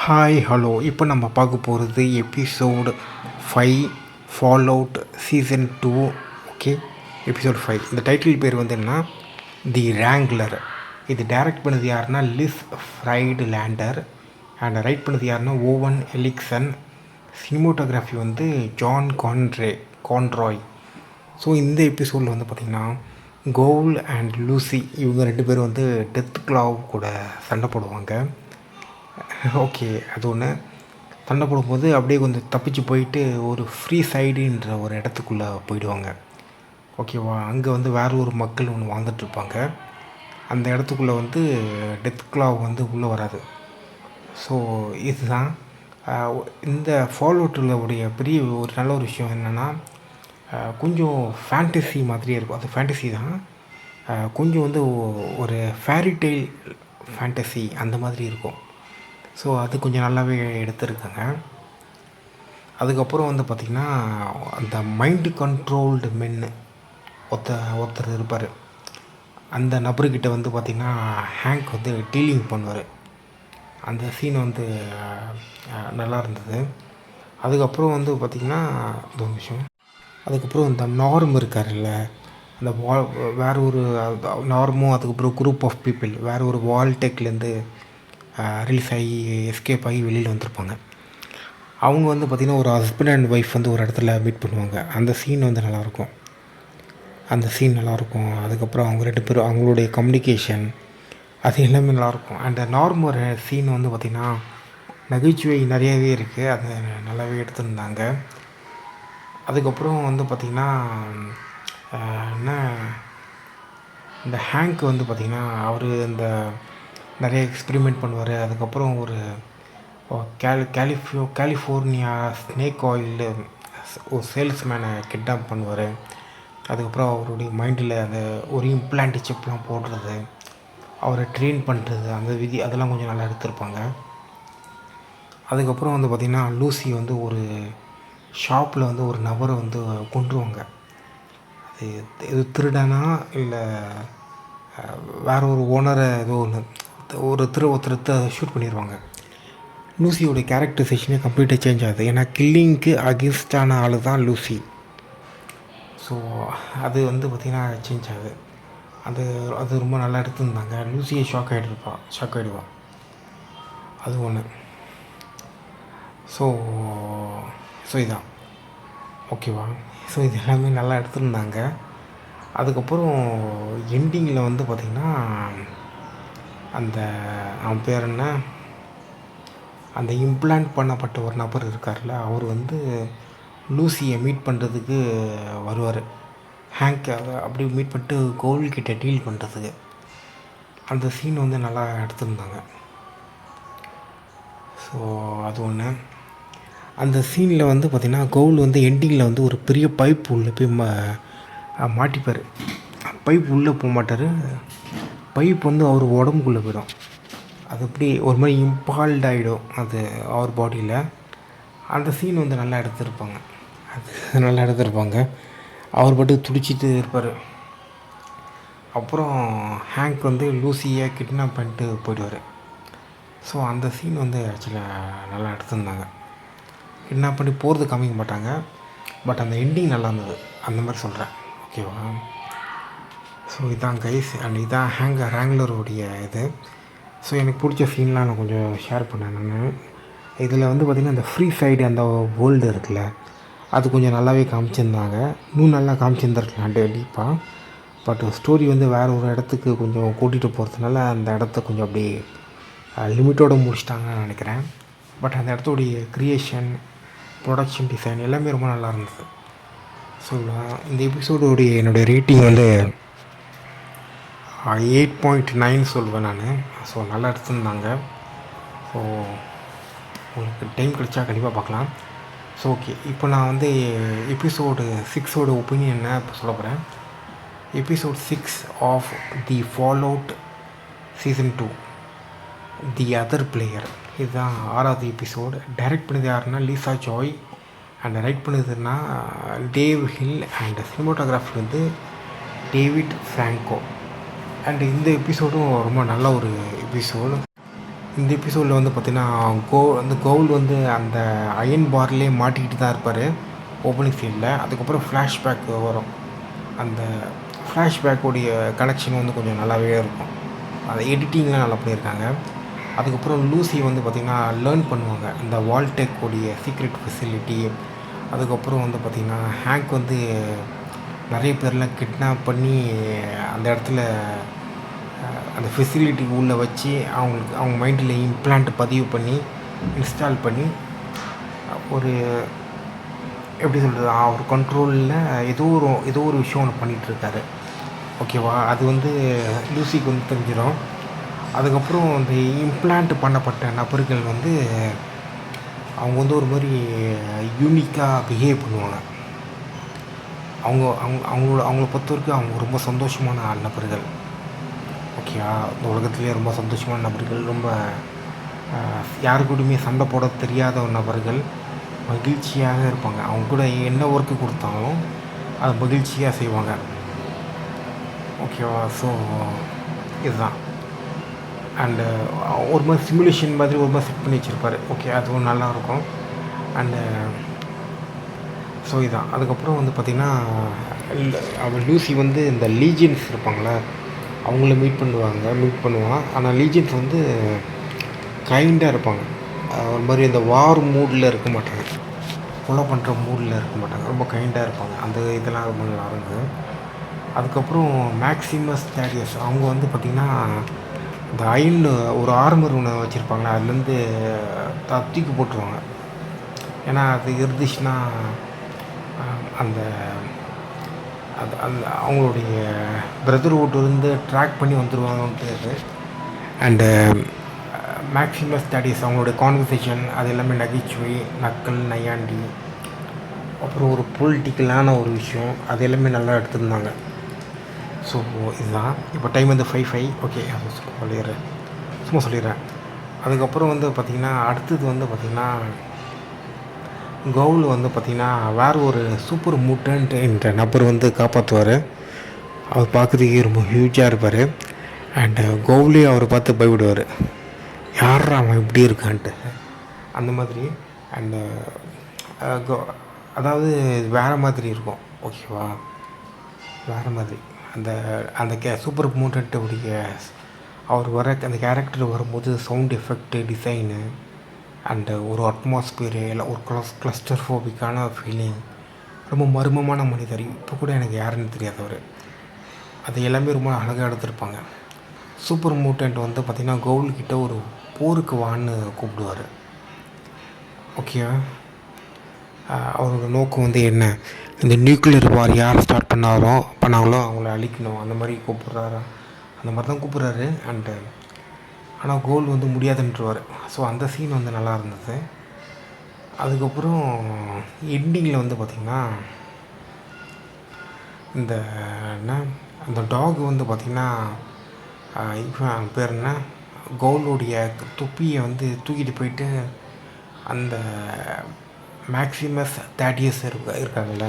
ஹாய் ஹலோ, இப்போ நம்ம பார்க்க போகிறது episode 5 fall out season 2. Okay, episode 5. இந்த டைட்டில் பேர் வந்து என்ன, தி ரேங்க்லர். இது டைரக்ட் பண்ணது யாருன்னா லிஸ் ஃப்ரைட்லேண்டர். அண்ட் ரைட் பண்ணது யாருன்னா ஓவன் எலிக்சன். சினிமோட்டோகிராஃபி வந்து ஜான் கான்ராய். ஸோ இந்த எபிசோடில் வந்து பார்த்திங்கன்னா கவுல் அண்ட் லூசி இவங்க 2 பேரும் வந்து டெத்துக்லாவ் கூட சண்டை போடுவாங்க. ஓகே, அது ஒன்று. சண்டை போடும்போது அப்படியே கொஞ்சம் தப்பிச்சு போயிட்டு ஒரு ஃப்ரீ சைடுன்ற ஒரு இடத்துக்குள்ளே போயிடுவாங்க. ஓகேவா, அங்கே வந்து வேறு ஒரு மக்கள் ஒன்று வாழ்ந்துட்டுருப்பாங்க. அந்த இடத்துக்குள்ளே வந்து டெத்துக்லாவ் வந்து உள்ளே வராது. ஸோ இதுதான் இந்த ஃபால் அவுட்டில் உடைய பெரிய ஒரு நல்ல ஒரு விஷயம் என்னென்னா, கொஞ்சம் ஃபேண்டசி மாதிரியே இருக்கும். அது ஃபேண்டசி தான், கொஞ்சம் வந்து ஒரு ஃபேரிடெய்ல் ஃபேண்டசி அந்த மாதிரி இருக்கும். ஸோ அது கொஞ்சம் நல்லாவே எடுத்துருக்காங்க. அதுக்கப்புறம் வந்து பார்த்திங்கன்னா அந்த மைண்டு கண்ட்ரோல்டு மென்னு ஒருத்தர் இருப்பார். அந்த நபர்கிட்ட வந்து பார்த்திங்கன்னா ஹேங்க் வந்து டீலிங் பண்ணுவார். அந்த சீன் வந்து நல்லா இருந்தது. அதுக்கப்புறம் வந்து பார்த்திங்கன்னா ஒரு விஷயம், அதுக்கப்புறம் இந்த நார்ம் இருக்கார்ல, அந்த வேறு ஒரு நார்மும் அதுக்கப்புறம் குரூப் ஆஃப் பீப்புள் வேறு ஒரு வால்டெக்லேருந்து ரிலீஸ் ஆகி எஸ்கேப் ஆகி வெளியில் வந்திருப்பாங்க. அவங்க வந்து பார்த்திங்கன்னா ஒரு ஹஸ்பண்ட் அண்ட் ஒய்ஃப் வந்து ஒரு இடத்துல மீட் பண்ணுவாங்க. அந்த சீன் வந்து நல்லாயிருக்கும். அதுக்கப்புறம் அவங்க 2 பேரும் அவங்களுடைய கம்யூனிகேஷன் அது எல்லாமே நல்லாயிருக்கும். அண்ட் நார்ம் ஒரு சீன் வந்து பார்த்திங்கன்னா நகைச்சுவை நிறையவே இருக்குது, அது நல்லாவே எடுத்துருந்தாங்க. அதுக்கப்புறம் வந்து பார்த்திங்கன்னா என்ன, இந்த ஹேங்க் வந்து பார்த்திங்கன்னா அவர் இந்த நிறைய எக்ஸ்பெரிமெண்ட் பண்ணுவார். அதுக்கப்புறம் ஒரு கலிஃபோர்னியா ஸ்னேக் ஆயில் ஒரு சேல்ஸ்மேனை கிட்னாப் பண்ணுவார். அதுக்கப்புறம் அவருடைய மைண்டில் அந்த ஒரு இம்ப்ளான்ட் சிப்லாம் போடுறது, அவரை ட்ரெயின் பண்ணுறது, அந்த விதி அதெல்லாம் கொஞ்சம் நல்லா எடுத்திருப்பாங்க. அதுக்கப்புறம் வந்து பார்த்திங்கன்னா லூசி வந்து ஒரு ஷாப்பில் வந்து ஒரு நபரை வந்து கொன்றுவாங்க. அது எது திருடனா இல்லை வேறு ஒரு ஓனரை ஏதோ ஒருத்தரை ஷூட் பண்ணிடுவாங்க. லூசியோடைய கேரக்டரைசேஷனே கம்ப்ளீட்டாக சேஞ்ச் ஆகுது. ஏன்னா கில்லிங்க்கு அகென்ஸ்டான ஆள் தான் லூசி. ஸோ அது வந்து பார்த்திங்கன்னா சேஞ்ச் ஆகுது. அது ரொம்ப நல்லா எடுத்துருந்தாங்க. லூசியை ஷாக் ஆகிடுவான். அது ஒன்று. ஸோ இதான் ஓகேவா. ஸோ இது எல்லாமே நல்லா எடுத்துருந்தாங்க. அதுக்கப்புறம் எண்டிங்கில் வந்து பார்த்திங்கன்னா அந்த அவன் பேர் என்ன, அந்த இம்ப்ளான்ட் பண்ணப்பட்ட ஒரு நபர் இருக்கார்ல, அவர் வந்து லூசியை மீட் பண்ணுறதுக்கு வருவார். ஹேங்க் அப்படி மீட் பண்ணிட்டு கவுல்கிட்ட டீல் பண்ணுறதுக்கு. அந்த சீன் வந்து நல்லா எடுத்துருந்தாங்க. ஸோ அது ஒன்று. அந்த சீனில் வந்து பார்த்திங்கன்னா கவுல் வந்து எண்டிங்கில் வந்து ஒரு பெரிய பைப் உள்ளே போய் மாட்டிப்பார். பைப் உள்ளே போக மாட்டார், பைப் வந்து அவர் உடம்புக்குள்ளே போயிடும். அது அப்படி ஒரு மாதிரி இம்பால்ட் ஆகிடும் அது அவர் பாடியில். அந்த சீன் வந்து நல்லா எடுத்திருப்பாங்க. அவர் பாட்டுக்கு துடிச்சிட்டு இருப்பார். அப்புறம் ஹேங்க் வந்து லூசியை கிட்னாப் பண்ணிட்டு போயிடுவார். ஸோ அந்த சீன் வந்து ஆக்சுவலாக நல்லா எடுத்திருந்தாங்க. கிட்னாப் பண்ணி போகிறது காமிக்க மாட்டாங்க. பட் அந்த எண்டிங் நல்லா இருந்தது, அந்த மாதிரி சொல்கிறேன். ஓகேவா? ஸோ இதான் கைஸ், அண்ட் இதான் ரேங்லருடைய இது. ஸோ எனக்கு பிடிச்ச சீன்லாம் நான் கொஞ்சம் ஷேர் பண்ணேன் நான். இதில் வந்து பார்த்திங்கன்னா அந்த ஃப்ரீ சைடு அந்த வேர்ல்டு இருக்குல்ல, அது கொஞ்சம் நல்லாவே காமிச்சிருந்தாங்க. இன்னும் நல்லா காமிச்சிருந்துருக்கலாம் டீப்பாக. பட் ஸ்டோரி வந்து வேறு ஒரு இடத்துக்கு கொஞ்சம் கூட்டிகிட்டு போகிறதுனால அந்த இடத்த கொஞ்சம் அப்படியே லிமிட்டோடு முடிச்சிட்டாங்கன்னு நினைக்கிறேன். பட் அந்த இடத்துடைய க்ரியேஷன், ப்ரொடக்ஷன் டிசைன் எல்லாமே ரொம்ப நல்லா இருந்தது. ஸோ இந்த எபிசோடுடைய என்னுடைய ரேட்டிங் வந்து 8.9 சொல்வேன் நான். ஸோ நல்லா எடுத்துருந்தாங்க. ஸோ உங்களுக்கு டைம் கிடைச்சா கண்டிப்பாக பார்க்கலாம். ஸோ ஓகே, இப்போ நான் வந்து எபிசோடு 6ஓட ஒப்பீனியன் என்ன இப்போ சொல்ல போகிறேன். Episode 6 of the Fallout season 2, the other player. இதுதான் 6வது எபிசோடு. டைரக்ட் பண்ணது யாருன்னா லீசா ஜாய், அண்ட் ரைட் பண்ணதுன்னா டேவ் ஹில், அண்ட் சினிமோட்டோகிராஃபி வந்து டேவிட் ஃப்ராங்கோ. அண்ட் இந்த எபிசோடும் ரொம்ப நல்ல ஒரு எபிசோடு. இந்த எபிசோடில் வந்து பார்த்திங்கன்னா கவுல் வந்து அந்த அயன் பார்லேயே மாட்டிக்கிட்டு தான் இருப்பார் ஓப்பனிங் சீனில். அதுக்கப்புறம் ஃப்ளாஷ்பேக் வரும். அந்த ஃப்ளாஷ்பேக்கோடைய கனெக்ஷன் வந்து கொஞ்சம் நல்லாவே இருக்கும். அந்த எடிட்டிங்லாம் நல்லா பண்ணியிருக்காங்க. அதுக்கப்புறம் லூசி வந்து பார்த்திங்கன்னா லேர்ன் பண்ணுவாங்க இந்த வால்டெக்கோடைய சீக்ரெட் ஃபெசிலிட்டி. அதுக்கப்புறம் வந்து பார்த்திங்கன்னா ஹேங்க் வந்து நிறைய பேர்லாம் கிட்னாப் பண்ணி அந்த இடத்துல அந்த ஃபெசிலிட்டிக்கு உள்ளே வச்சு அவங்க மைண்டில் இம்ப்ளான்ட் பதிவு பண்ணி இன்ஸ்டால் பண்ணி ஒரு எப்படி சொல்கிறது, அவர் கண்ட்ரோலில் ஏதோ ஒரு விஷயம் ஒன்று பண்ணிகிட்ருக்காரு. ஓகேவா? அது வந்து லூசிக்கு வந்து தெரிஞ்சிடும். அதுக்கப்புறம் அந்த இம்ப்ளான்ட் பண்ணப்பட்ட நபர்கள் வந்து அவங்க வந்து ஒரு மாதிரி யூனிக்காக பிஹேவ் பண்ணுவாங்க. அவங்கள பொறுத்த வரைக்கும் அவங்க ரொம்ப சந்தோஷமான நபர்கள். ஓகேவா? இந்த உலகத்துலேயே ரொம்ப சந்தோஷமான நபர்கள், ரொம்ப யாருக்கூடயுமே சண்டை போட தெரியாத நபர்கள், மகிழ்ச்சியாக இருப்பாங்க. அவங்க கூட என்ன ஒர்க்கு கொடுத்தாலும் அதை மகிழ்ச்சியாக செய்வாங்க. ஓகேவா? ஸோ இதுதான். அண்டு ஒரு மாதிரி சிமுலேஷன் மாதிரி ஒரு மாதிரி செட் பண்ணி வச்சுருப்பார். ஓகே, அதுவும் நல்லாயிருக்கும். அண்டு ஸோ இதான். அதுக்கப்புறம் வந்து பார்த்திங்கன்னா அவள் லூசி வந்து இந்த லீஜியன்ஸ் இருப்பாங்களே அவங்கள மீட் பண்ணுவான். ஆனால் லீஜியன்ஸ் வந்து கைண்டாக இருப்பாங்க. ஒரு மாதிரி இந்த வார் மூடில் இருக்க மாட்டாங்க, கொலை பண்ணுற மூடில் இருக்க மாட்டாங்க, ரொம்ப கைண்டாக இருப்பாங்க. அந்த இதெல்லாம் ரொம்ப நல்லா இருந்தது. அதுக்கப்புறம் மேக்ஸிமஸ் தேடியஸ் அவங்க வந்து பார்த்திங்கன்னா இந்த அயன் ஒரு ஆர்மர் ஒன்று வச்சுருப்பாங்களே, அதுலேருந்து தூக்கி போட்டுருவாங்க. ஏன்னா அது இருந்துச்சுன்னா அந்த அது அந்த அவங்களுடைய பிரதர்ஹுட்லேருந்து ட்ராக் பண்ணி வந்துடுவாங்கன்ட்டு. அண்டு மேக்ஸிமஸ் தேடியஸ் அவங்களுடைய கான்வர்சேஷன் அது எல்லாமே நகைச்சுவை, நக்கல், நையாண்டி, அப்புறம் ஒரு பொலிட்டிக்கலான ஒரு விஷயம், அது எல்லாமே நல்லா எடுத்துருந்தாங்க. ஸோ இதுதான். இப்போ டைம் வந்து 5:05. ஓகே, அது சும்மா சொல்லிடுறேன். அதுக்கப்புறம் வந்து பார்த்திங்கன்னா அடுத்தது வந்து பார்த்திங்கன்னா கவுல் வந்து பார்த்திங்கன்னா வேறு ஒரு சூப்பர் மூட்டன்ட் என்ற நபர் வந்து காப்பாற்றுவார். அவர் பார்க்குறதுக்கே ரொம்ப ஹியூஜாக இருப்பார். அண்டு கவுலே அவரை பார்த்து பயப்படுவார், யாரா அவன் இப்படி இருக்கான்ட்டு அந்த மாதிரி. அண்டு அதாவது வேறு மாதிரி இருக்கும். ஓகேவா? வேறு மாதிரி அந்த சூப்பர் மூட்டன்ட்டுடைய அவர் அந்த கேரக்டர் வரும்போது சவுண்ட் எஃபெக்ட்டு, டிசைனு, அண்டு ஒரு அட்மாஸ்பியரு, இல்லை ஒரு கிளஸ்டர்ஃபோபிக்கான ஃபீலிங், ரொம்ப மர்மமான மனிதர். இப்போ கூட எனக்கு யாருன்னு தெரியாதவர். அது எல்லாமே ரொம்ப அழகாக எடுத்திருப்பாங்க. சூப்பர் மூட்டன்ட் வந்து பார்த்திங்கன்னா கவுல்கிட்ட ஒரு போருக்கு வான்னு கூப்பிடுவார். ஓகே, அவரோட நோக்கம் வந்து என்ன, இந்த நியூக்ளியர் வார் யார் ஸ்டார்ட் பண்ணாங்களோ அவங்கள அழிக்கணும், அந்த மாதிரி அந்த மாதிரி தான் கூப்பிட்றாரு. அண்டு ஆனால் கோல் வந்து முடியாதுன்றவார். ஸோ அந்த சீன் வந்து நல்லா இருந்தது. அதுக்கப்புறம் எண்டிங்கில் வந்து பார்த்திங்கன்னா அந்த டாக் வந்து பார்த்திங்கன்னா இவன் பேர் என்ன, கவுலுடைய தொப்பியை வந்து தூக்கிட்டு போயிட்டு அந்த மேக்ஸிமஸ் தேடியஸ் இருக்காங்கல்ல,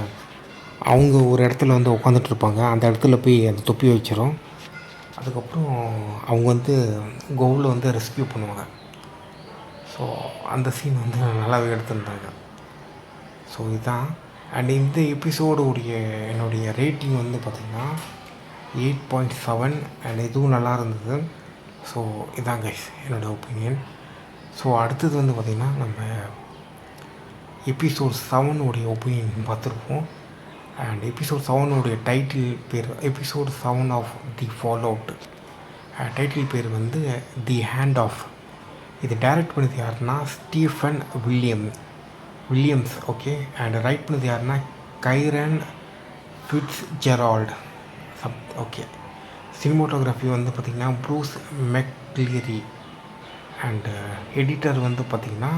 அவங்க ஒரு இடத்துல வந்து உட்காந்துட்ருப்பாங்க. அந்த இடத்துல போய் அந்த தொப்பியை வச்சிடும். அதுக்கப்புறம் அவங்க வந்து கவுலை வந்து ரெஸ்க்யூ பண்ணுவாங்க. ஸோ அந்த சீன் வந்து நல்லாவே எடுத்துருந்தாங்க. ஸோ இதுதான். அண்ட் இந்த எபிசோடுடைய என்னுடைய ரேட்டிங் வந்து பார்த்திங்கன்னா 8.7 அண்ட் இதுவும் நல்லா இருந்தது. ஸோ இதான் கைஸ் என்னோடய ஒப்பீனியன். ஸோ அடுத்தது வந்து பார்த்திங்கன்னா நம்ம எபிசோட் 7 உடைய ஒப்பீனியன் பார்த்துருப்போம். அண்ட் எபிசோட் 7 உடைய டைட்டில் பேர் episode 7 of the fall out. Title பேர் வந்து தி ஹேண்ட் ஆஃப். இது டைரக்ட் பண்ணது யாருன்னா Stephen Williams. Okay. And write பண்ணது யாருன்னா கைரன் ஃபிட்ஸ்ஜெரால்ட். ஓகே. சினிமோட்டோகிராஃபி வந்து பார்த்திங்கன்னா ப்ரூஸ் மெக்லீரி. அண்டு எடிட்டர் வந்து பார்த்திங்கன்னா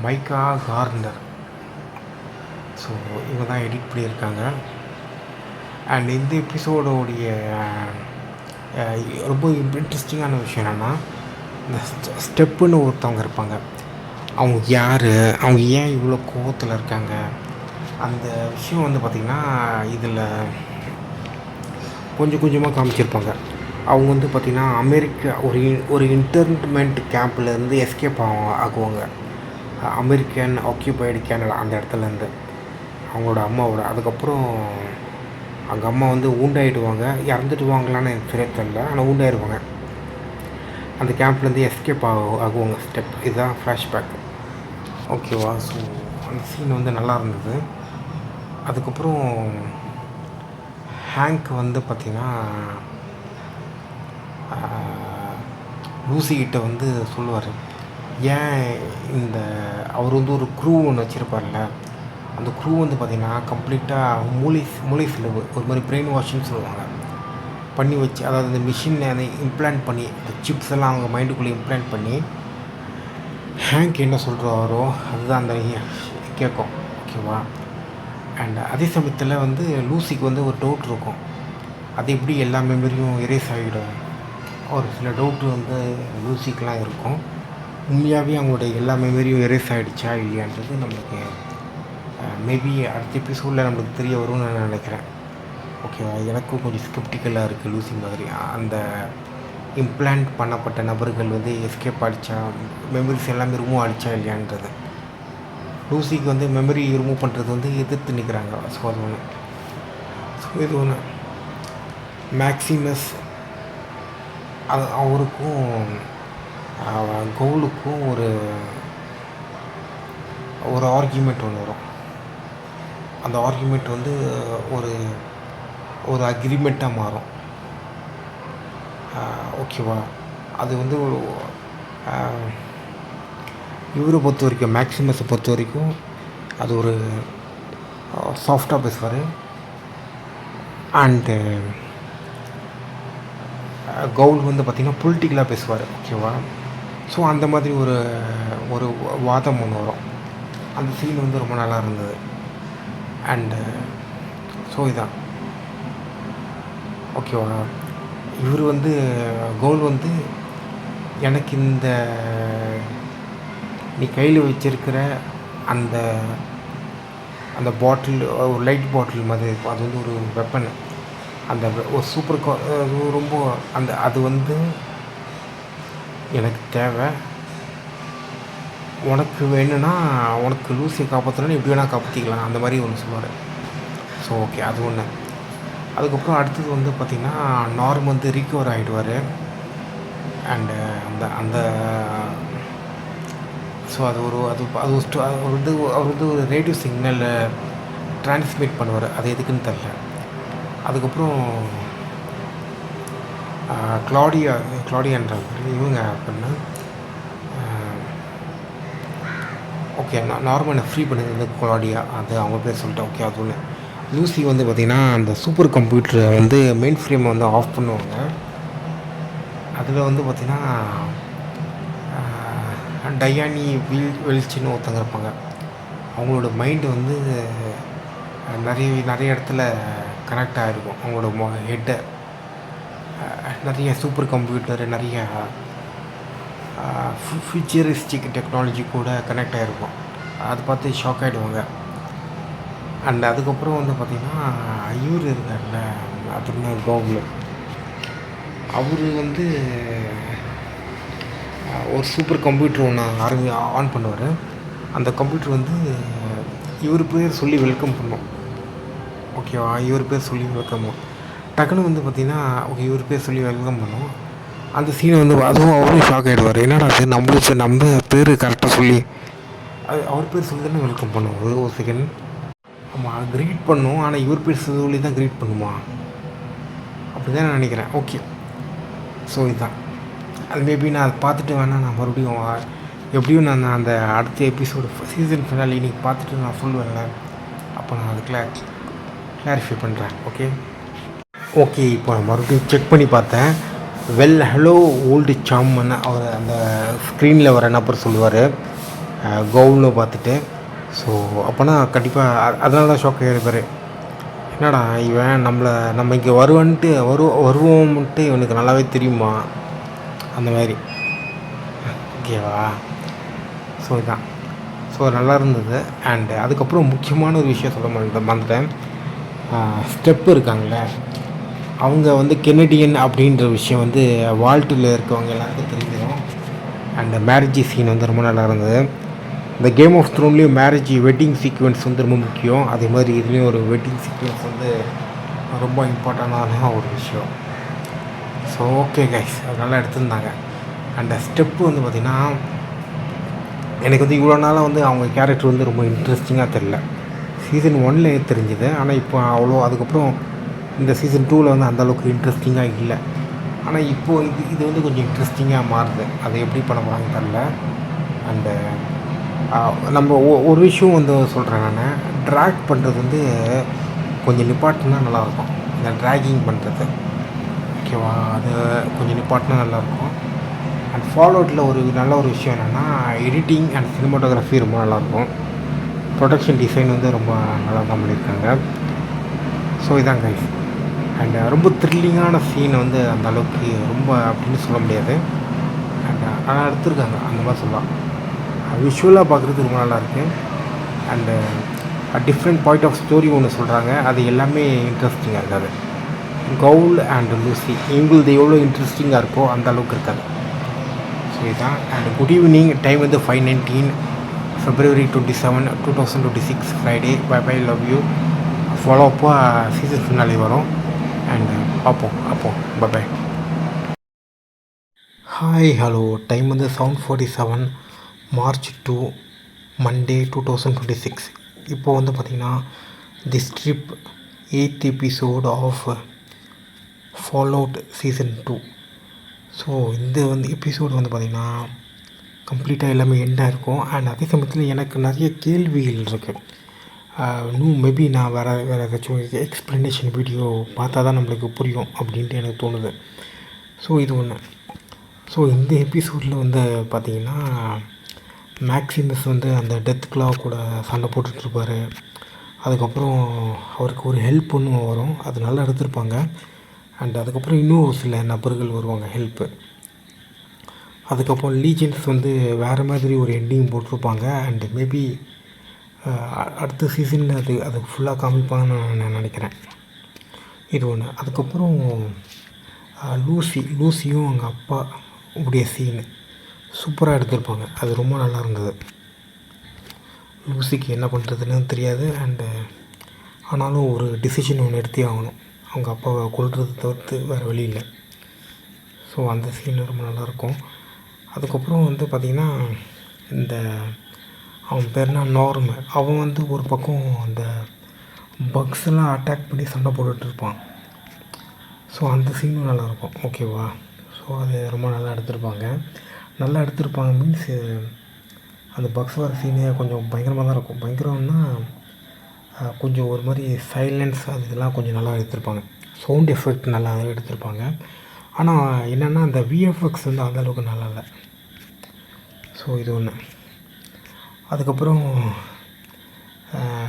மைக்கா கார்னர். ஸோ இவங்க தான் எடிட் பண்ணியிருக்காங்க. அண்ட் இந்த எபிசோடோடைய ரொம்ப இன்ட்ரெஸ்டிங்கான விஷயம் என்னென்னா, இந்த ஸ்டெப்புன்னு ஒருத்தவங்க இருப்பாங்க. அவங்க யார், அவங்க ஏன் இவ்வளோ கோவத்தில் இருக்காங்க, அந்த விஷயம் வந்து பார்த்திங்கன்னா இதில் கொஞ்சம் கொஞ்சமாக காமிச்சிருப்பாங்க. அவங்க வந்து பார்த்திங்கன்னா அமெரிக்கா ஒரு இன்டர்ன்மெண்ட் கேம்ப்லேருந்து எஸ்கேப் ஆகுவாங்க. அமெரிக்கன் ஆக்கியூபைடு கேனடா அந்த இடத்துலேருந்து அவங்களோட அம்மாவோட. அதுக்கப்புறம் அவங்க அம்மா வந்து ஊண்டாயிடுவாங்க. இறந்துடுவாங்களான்னு எனக்கு சரியாக தெரியல, ஆனால் ஊண்டாயிடுவாங்க. அந்த கேம்ப்லேருந்து எஸ்கேப் ஆகுவாங்க. ஸ்டெப் இதுதான் ஃப்ளாஷ்பேக். ஓகேவா. ஸோ அந்த சீன் வந்து நல்லா இருந்தது. அதுக்கப்புறம் ஹேங்க் வந்து பார்த்திங்கன்னா லூசிக்கிட்ட வந்து சொல்லுவார், ஏன் இந்த அவர் வந்து ஒரு க்ரூ ஒன்று வச்சுருப்பார்ல, அந்த க்ரூ வந்து பார்த்திங்கன்னா கம்ப்ளீட்டாக மூளை செலவு ஒரு மாதிரி பிரெயின் வாஷ்ன்னு சொல்லுவாங்க பண்ணி வச்சு, அதாவது இந்த மிஷின் அதை இம்ப்ளான்ட் பண்ணி இந்த சிப்ஸ் எல்லாம் அவங்க மைண்டுக்குள்ளே இம்ப்ளான்ட் பண்ணி ஹேங்க் என்ன சொல்கிறாரோ அதுதான் அந்த கேட்கும். ஓகேவா. அண்ட் அதே சமயத்தில் வந்து லூசிக்கு வந்து ஒரு டவுட் இருக்கும், அது எப்படி எல்லா மெமரியும் எரேஸ் ஆகிடும். ஒரு சில டவுட்டு வந்து லூசிக்கெலாம் இருக்கும். உண்மையாகவே அவங்களுடைய எல்லா மெமரியும் எரேஸ் ஆகிடுச்சா இல்லையான்றது நம்மளுக்கு மேபி அடுத்த எபிசோடில் நம்மளுக்கு தெரிய வரும்னு நான் நினைக்கிறேன். ஓகேவா. எனக்கும் கொஞ்சம் ஸ்கெப்டிக்கலாக இருக்குது லூசி மாதிரி. அந்த இம்ப்ளான்ட் பண்ணப்பட்ட நபர்கள் வந்து எஸ்கேப் ஆகிடுச்சா, மெமரிஸ் எல்லாமே ரிமூவ் ஆகிடுச்சா இல்லையான்றது. லூசிக்கு வந்து மெமரி ரிமூவ் பண்ணுறது வந்து எதிர்த்து நிற்கிறாங்க. ஸோ அது ஒன்று. ஸோ இது ஒன்று. மேக்ஸிமஸ் அது அவருக்கும் கவுலுக்கும் ஒரு ஆர்கியூமெண்ட் ஒன்று வரும். அந்த ஆர்கியூமெண்ட் வந்து ஒரு அக்ரிமெண்ட்டாக மாறும். ஓகேவா. அது வந்து இவரை பொறுத்த வரைக்கும், மேக்ஸிமஸை பொறுத்த வரைக்கும் அது ஒரு சாஃப்டாக பேசுவார். அண்டு கவுல் வந்து பார்த்திங்கன்னா பொலிட்டிக்கலாக பேசுவார். ஓகேவா. ஸோ அந்த மாதிரி ஒரு வாதம் ஒன்று வரும். அந்த சீன் வந்து ரொம்ப நல்லா இருந்தது. அண்டு ஸோ இதான். ஓகேவா. இவர் வந்து கவுல் வந்து எனக்கு இந்த நீ கையில் வச்சிருக்கிற அந்த பாட்டில் ஒரு லைட் பாட்டில் மாதிரி இருக்கும், அது வந்து ஒரு வெப்பன். அந்த ஒரு சூப்பர் ரொம்ப அது வந்து எனக்கு தேவை, உனக்கு வேணும்னா உனக்கு லூசியை காப்பாற்றணும்னு எப்படி வேணால் காப்பாற்றிக்கலாம், அந்த மாதிரி ஒன்று சொல்லுவார். ஸோ ஓகே, அது ஒன்று. அதுக்கப்புறம் அடுத்தது வந்து பார்த்திங்கன்னா நார்ம் வந்து ரீகவர் ஆகிடுவார். அண்டு அந்த ஸோ அவர் வந்து ஒரு ரேடியோ சிக்னலை ட்ரான்ஸ்மிட் பண்ணுவார். அது எதுக்குன்னு தெரில. அதுக்கப்புறம் கிளாடியான்றாங்க இவங்க அப்படின்னா ஓகே நார்மலை ஃப்ரீ பண்ணது வந்து கிளாடியா, அது அவங்க பேர் சொல்லிட்டேன். ஓகே, அது ஒன்று. லூசி வந்து பார்த்திங்கன்னா அந்த சூப்பர் கம்ப்யூட்டரை வந்து மெயின் ஃப்ரேமை வந்து ஆஃப் பண்ணுவாங்க. அதில் வந்து பார்த்திங்கன்னா டயானி வெல்ச்சின்னு ஒருத்தங்க இருப்பாங்க. அவங்களோட மைண்டு வந்து நிறைய இடத்துல கனெக்ட் ஆகிருக்கும். அவங்களோட ஹெட்டை நிறைய சூப்பர் கம்ப்யூட்டர், நிறைய ஃபியூச்சரிஸ்டிக் டெக்னாலஜி கூட கனெக்ட் ஆகிருக்கும். அதை பார்த்து ஷாக் ஆகிடுவாங்க. அண்ட் அதுக்கப்புறம் வந்து பார்த்திங்கன்னா இவர் இருக்கார்ல, அப்படின்னா கோகுல், அவர் வந்து ஒரு சூப்பர் கம்ப்யூட்டர் ஒன்று ஆன் பண்ணுவார். அந்த கம்ப்யூட்டர் வந்து இவர் பேர் சொல்லி வெல்கம் பண்ணோம். ஓகேவா, இவர் பேர் சொல்லி வெல்கம் பண்ணோம். டக்குன்னு வந்து பார்த்திங்கன்னா ஓகே இவர் பேர் சொல்லி வெல்கம் பண்ணோம். அந்த சீனை வந்து அதுவும் அவரும் ஷாக் ஆகிடுவார். என்னடா அது நம்மளுக்கு நம்ம பேர் கரெக்டாக சொல்லி அது அவர் பேர் சொல்லி தானே வெல்கம் பண்ணும். ஒரு செகண்ட். ஆமாம், க்ரீட் பண்ணும். ஆனால் இவர் பேர் சொல்லி தான் க்ரீட் பண்ணுமா, அப்படி தான் நான் நினைக்கிறேன். ஓகே, ஸோ இதுதான் அது. மேபி நான் அதை பார்த்துட்டு வேணால் நான் மறுபடியும் எப்படியும் நான் அந்த அடுத்த எபிசோடு சீசன் ஃபினாலி இன்றைக்கி பார்த்துட்டு நான் சொல்லுவேன்ல, அப்போ நான் அதுக்குள்ள கிளாரிஃபை பண்ணுறேன். ஓகே இப்போ நான் மறுபடியும் செக் பண்ணி பார்த்தேன். ஹலோ ஓல்டு சாம்னு அவர் அந்த ஸ்க்ரீனில் வர நபர் சொல்லுவார் கவுன்னு பார்த்துட்டு. ஸோ அப்போனா கண்டிப்பாக அதனால தான் ஷாக் ஆகிருப்பார். என்னடா இவன் நம்ம இங்கே வருவோம்ன்ட்டு இவனுக்கு நல்லாவே தெரியுமா, அந்த மாதிரி. ஓகேவா, ஸோ இதுதான். ஸோ நல்லா இருந்தது. அண்டு அதுக்கப்புறம் முக்கியமான ஒரு விஷயம் சொல்ல மறந்துட்டேன். ஸ்டெப்பு இருக்காங்களே, அவங்க வந்து கெனடியன் அப்படின்ற விஷயம் வந்து வால்ட்டில் இருக்கவங்க எல்லாருக்கும் தெரிஞ்சிடும். அண்ட் மேரேஜ் சீன் வந்து ரொம்ப நல்லா இருந்தது. இந்த கேம் ஆஃப் த்ரோன்லேயும் மேரேஜ் வெட்டிங் சீக்வென்ஸ் வந்து ரொம்ப முக்கியம். அதே மாதிரி இதுலேயும் ஒரு வெட்டிங் சீக்வென்ஸ் வந்து ரொம்ப இம்பார்ட்டண்டான ஒரு விஷயம். ஸோ ஓகே கைஸ், அது நல்லா எடுத்திருந்தாங்க. அண்ட் ஸ்டெப்பு வந்து பார்த்திங்கன்னா எனக்கு வந்து இவ்வளோ நாளாக வந்து அவங்க கேரக்டர் வந்து ரொம்ப இன்ட்ரெஸ்டிங்காக தெரில. சீசன் 1 தெரிஞ்சுது, ஆனால் இப்போ அவ்வளோ அதுக்கப்புறம் இந்த சீசன் 2 வந்து அந்தளவுக்கு இன்ட்ரெஸ்டிங்காக இல்லை. ஆனால் இப்போது இது வந்து கொஞ்சம் இன்ட்ரெஸ்டிங்காக மாறுது. அதை எப்படி பண்ண போகிறாங்க தெரில. அண்டு நம்ம ஒரு விஷயம் வந்து சொல்கிறேன், நான் ட்ராக் பண்ணுறது வந்து கொஞ்சம் நிப்பாட்டினா நல்லாயிருக்கும். இந்த ட்ராகிங் பண்ணுறது, ஓகேவா, அது கொஞ்சம் நிப்பாட்டினா நல்லாயிருக்கும். அண்ட் ஃபாலோட்டில் ஒரு நல்ல ஒரு விஷயம் என்னென்னா எடிட்டிங் அண்ட் சினிமாட்டோகிராஃபி ரொம்ப நல்லாயிருக்கும். ப்ரொடக்ஷன் டிசைன் வந்து ரொம்ப நல்லா தான் பண்ணியிருக்காங்க. ஸோ இதான் கைஸ். அண்ட் ரொம்ப த்ரில்லிங்கான சீன் வந்து அந்த அளவுக்கு ரொம்ப அப்படின்னு சொல்ல முடியாது. அண்ட் ஆனால் எடுத்துருக்காங்க, அந்த மாதிரி சொல்லலாம். விஷுவலாக பார்க்குறது ரொம்ப நல்லாயிருக்கு. And different point of story ஒன்று சொல்கிறாங்க, அது எல்லாமே இன்ட்ரெஸ்டிங்காக இருக்காது. கவுல் அண்ட் லூசி இவங்களது எவ்வளோ இன்ட்ரெஸ்டிங்காக இருக்கோ அந்த அளவுக்கு இருக்காது. ஸோ இதுதான். And good evening. டைம் வந்து 5:19 February 27, 2026 Friday. Bye love you. Fallout அப்போ சீசன் ஃபினாலே வரும். அண்ட் பார்ப்போம். பை. Hi hello. டைம் வந்து 7:47 March 2 Monday 2026. இப்போ வந்து பார்த்திங்கன்னா the strip 8th episode of Fallout season 2. So இந்த வந்து எபிசோடு வந்து பார்த்திங்கன்னா கம்ப்ளீட்டாக எல்லாமே எண்டாக இருக்கும். அண்ட் அதே சமயத்தில் எனக்கு நிறைய கேள்விகள் இருக்குது. இன்னும் மேபி நான் வேறு ஏதாச்சும் எக்ஸ்ப்ளனேஷன் வீடியோ பார்த்தா தான் நம்மளுக்கு புரியும் அப்படின்ட்டு எனக்கு தோணுது. ஸோ இது ஒன்று. ஸோ இந்த எபிசோடில் வந்து பார்த்திங்கன்னா மேக்ஸிமஸ் வந்து அந்த டெத் கிளா கூட சண்டை போட்டுட்ருப்பார். அதுக்கப்புறம் அவருக்கு ஒரு ஹெல்ப் ஒன்று வரும், அது நல்லா எடுத்திருப்பாங்க. அண்ட் அதுக்கப்புறம் இன்னும் சில நபர்கள் வருவாங்க ஹெல்ப்பு. அதுக்கப்புறம் லீஜெண்ட்ஸ் வந்து வேறு மாதிரி ஒரு எண்டிங் போட்டிருப்பாங்க. அண்டு மேபி அடுத்த சீசனில் அது ஃபுல்லாக காமிப்பாங்கன்னு நான் நினைக்கிறேன். இது ஒன்று. அதுக்கப்புறம் லூசியும் அவங்க அப்பா உடைய சீனு சூப்பராக எடுத்திருப்பாங்க, அது ரொம்ப நல்லா இருந்தது. லூசிக்கு என்ன பண்ணுறதுன்னு தெரியாது. அண்டு ஆனாலும் ஒரு டிசிஷன் ஒன்று எடுத்தே ஆகணும், அவங்க அப்பாவை கொல்றதை தவிர்த்து வேறு வழி இல்லை. ஸோ அந்த சீன் ரொம்ப நல்லாயிருக்கும். அதுக்கப்புறம் வந்து பார்த்திங்கன்னா இந்த அவன் பேர்னா நார்மு, அவன் வந்து ஒரு பக்கம் அந்த பக்ஸ்லாம் அட்டாக் பண்ணி சண்டை போட்டுட்ருப்பான். ஸோ அந்த சீனும் நல்லாயிருக்கும், ஓகேவா. ஸோ அது ரொம்ப நல்லா எடுத்திருப்பாங்க மீன்ஸ் அந்த பக்ஸ் வர சீனே கொஞ்சம் பயங்கரமாக தான் இருக்கும். பயங்கரம்னா கொஞ்சம் ஒரு மாதிரி சைலன்ஸ் அது இதெல்லாம் கொஞ்சம் நல்லா எடுத்திருப்பாங்க. சவுண்ட் எஃபெக்ட் நல்லா எடுத்திருப்பாங்க. ஆனால் என்னென்னா அந்த விஎஃப்எக்ஸ் வந்து அந்தளவுக்கு நல்லா இல்லை. ஸோ இது ஒன்று. அதுக்கப்புறம்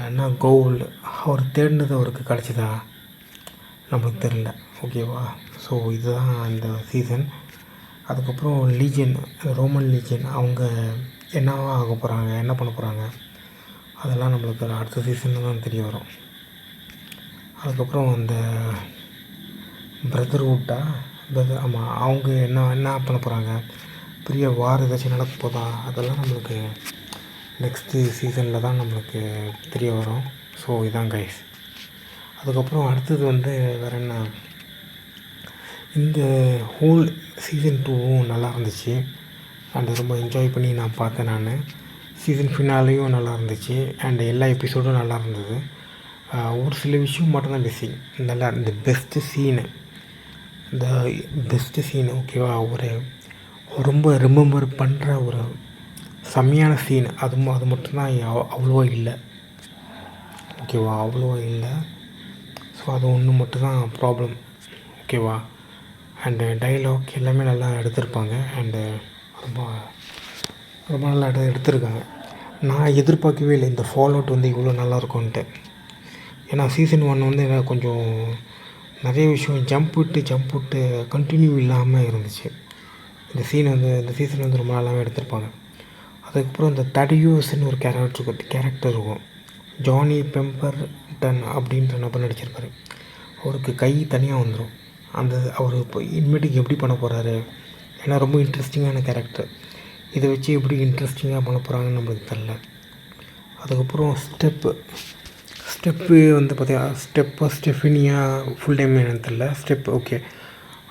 என்ன கவுல் அவர் தேடினது அவருக்கு கிடச்சிதா நம்மளுக்கு தெரியல, ஓகேவா. ஸோ இதுதான் இந்த சீசன். அதுக்கப்புறம் லீஜன், ரோமன் லீஜன் அவங்க என்னவா ஆக போகிறாங்க, என்ன பண்ண போகிறாங்க, அதெல்லாம் நம்மளுக்கு அடுத்த சீசனில் தான் தெரிய வரும். அதுக்கப்புறம் அந்த பிரதர் ஆமாம், அவங்க என்ன பண்ண போகிறாங்க, பெரிய வார் ஏதாச்சும் நடக்க போதா, அதெல்லாம் நம்மளுக்கு நெக்ஸ்ட்டு சீசனில் தான் நம்மளுக்கு தெரிய வரும். ஸோ இதான் கைஸ். அதுக்கப்புறம் அடுத்தது வந்து வேறு என்ன, இந்த ஹோல் சீசன் 2வும் நல்லா இருந்துச்சு. அண்டு ரொம்ப என்ஜாய் பண்ணி நான் பார்த்தேன் நான். சீசன் ஃபினாலேயும் நல்லா இருந்துச்சு. அண்டு எல்லா எபிசோடும் நல்லா இருந்தது. ஒரு சில விஷயம் மட்டும்தான் மிஸ்ஸிங். நல்லா இந்த பெஸ்ட்டு சீனு, இந்த பெஸ்ட்டு சீனு ஓகேவா, ஒரு ரொம்ப ரிமெம்பர் பண்ணுற ஒரு செம்மையான சீன் அது மட்டும்தான் அவ்வளோவா இல்லை ஓகேவா, அவ்வளோவா இல்லை. ஸோ அது ஒன்று மட்டும்தான் ப்ராப்ளம் ஓகேவா. அண்டு டைலாக் எல்லாமே நல்லா எடுத்திருப்பாங்க. அண்டு ரொம்ப ரொம்ப நல்லா எடுத்திருக்காங்க. நான் எதிர்பார்க்கவே இல்லை இந்த ஃபால் அவுட் வந்து இவ்வளோ நல்லா இருக்கும்ன்ட்டு. ஏன்னா சீசன் 1 வந்து எனக்கு கொஞ்சம் நிறைய விஷயம் ஜம்ப் விட்டு கண்டினியூ இல்லாமல் இருந்துச்சு. இந்த சீசன் வந்து ரொம்ப நல்லாவே எடுத்திருப்பாங்க. அதுக்கப்புறம் இந்த தடியூஸ்ன்னு ஒரு கேரக்டர் இருக்கும். ஜானி பெம்பர்டன் அப்படின்ற நபர் நடிச்சிருப்பார். அவருக்கு கை தனியாக வந்துடும். அவர் இப்போ இனிமேட்டுக்கு எப்படி பண்ண போகிறாரு, ஏன்னா ரொம்ப இன்ட்ரெஸ்டிங்கான கேரக்டர். இதை வச்சு எப்படி இன்ட்ரெஸ்டிங்காக பண்ண போகிறாங்கன்னு நம்மளுக்கு தெரில. அதுக்கப்புறம் ஸ்டெப்பு வந்து பார்த்தீங்கன்னா ஸ்டெஃபினியா ஃபுல் டைம் எனக்கு தெரில. ஓகே,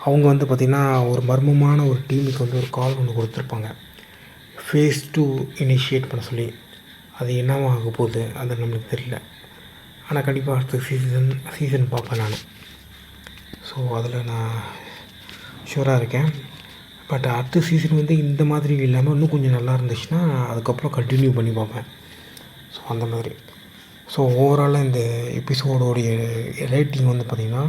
அவங்க வந்து பார்த்திங்கன்னா ஒரு மர்மமான ஒரு டீமுக்கு வந்து ஒரு கால் ஒன்று கொடுத்துருப்பாங்க, ஃபேஸ் 2 இனிஷியேட் பண்ண சொல்லி. அது என்னவா ஆக போகுது அது நம்மளுக்கு தெரியல. ஆனால் கண்டிப்பாக அடுத்த சீசன் பார்ப்பேன் நான். ஸோ அதில் நான் ஷூராக இருக்கேன். பட் அடுத்த சீசன் வந்து இந்த மாதிரி இல்லாமல் இன்னும் கொஞ்சம் நல்லா இருந்துச்சுன்னா அதுக்கப்புறம் கண்டினியூ பண்ணி பார்ப்பேன். ஸோ அந்த மாதிரி. ஸோ ஓவராலாக இந்த எபிசோடோடைய ரேட்டிங் வந்து பார்த்திங்கன்னா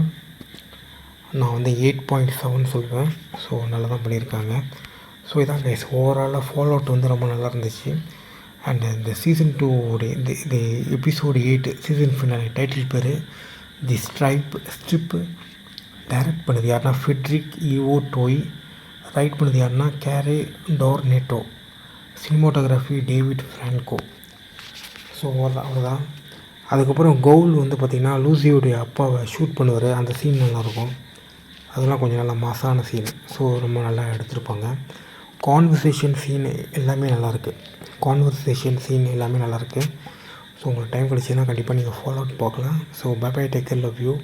நான் வந்து 8.7 சொல்லுவேன். ஸோ நல்லா தான் பண்ணியிருக்காங்க. ஸோ இதான் கைஸ், ஓவராலாக ஃபால் அவுட் வந்து ரொம்ப நல்லா இருந்துச்சு. அண்டு இந்த சீசன் 2 இந்த எபிசோடு 8 சீசன் ஃபினாலே டைட்டில் பேர் தி ஸ்ட்ரிப்பு. டைரக்ட் பண்ணது யாருன்னா ஃபெட்ரிக் ஈவோ டோய். ரைட் பண்ணது யாருன்னா கேரே டோர்னேட்டோ. Cinematography David Franco. ஸோ அவ்வளோதான். அதுக்கப்புறம் கவுல் வந்து பார்த்திங்கன்னா லூசியோடைய அப்பாவை ஷூட் பண்ணுவார். அந்த சீன் நல்லாயிருக்கும். அதெல்லாம் கொஞ்சம் நல்லா மாசான சீன். ஸோ ரொம்ப நல்லா எடுத்திருப்பாங்க. கான்வர்சேஷன் சீன் எல்லாமே நல்லாயிருக்கு. ஸோ உங்களுக்கு டைம் கிடச்சின்னா கண்டிப்பாக நீங்கள் ஃபாலோ அவுட் பார்க்கலாம். So by take care, love you,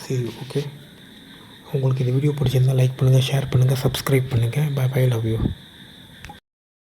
see you. Okay, உங்களுக்கு இந்த வீடியோ பிடிச்சிருந்தால் லைக் பண்ணுங்கள், ஷேர் பண்ணுங்கள், சப்ஸ்கிரைப் பண்ணுங்கள். Bye love you.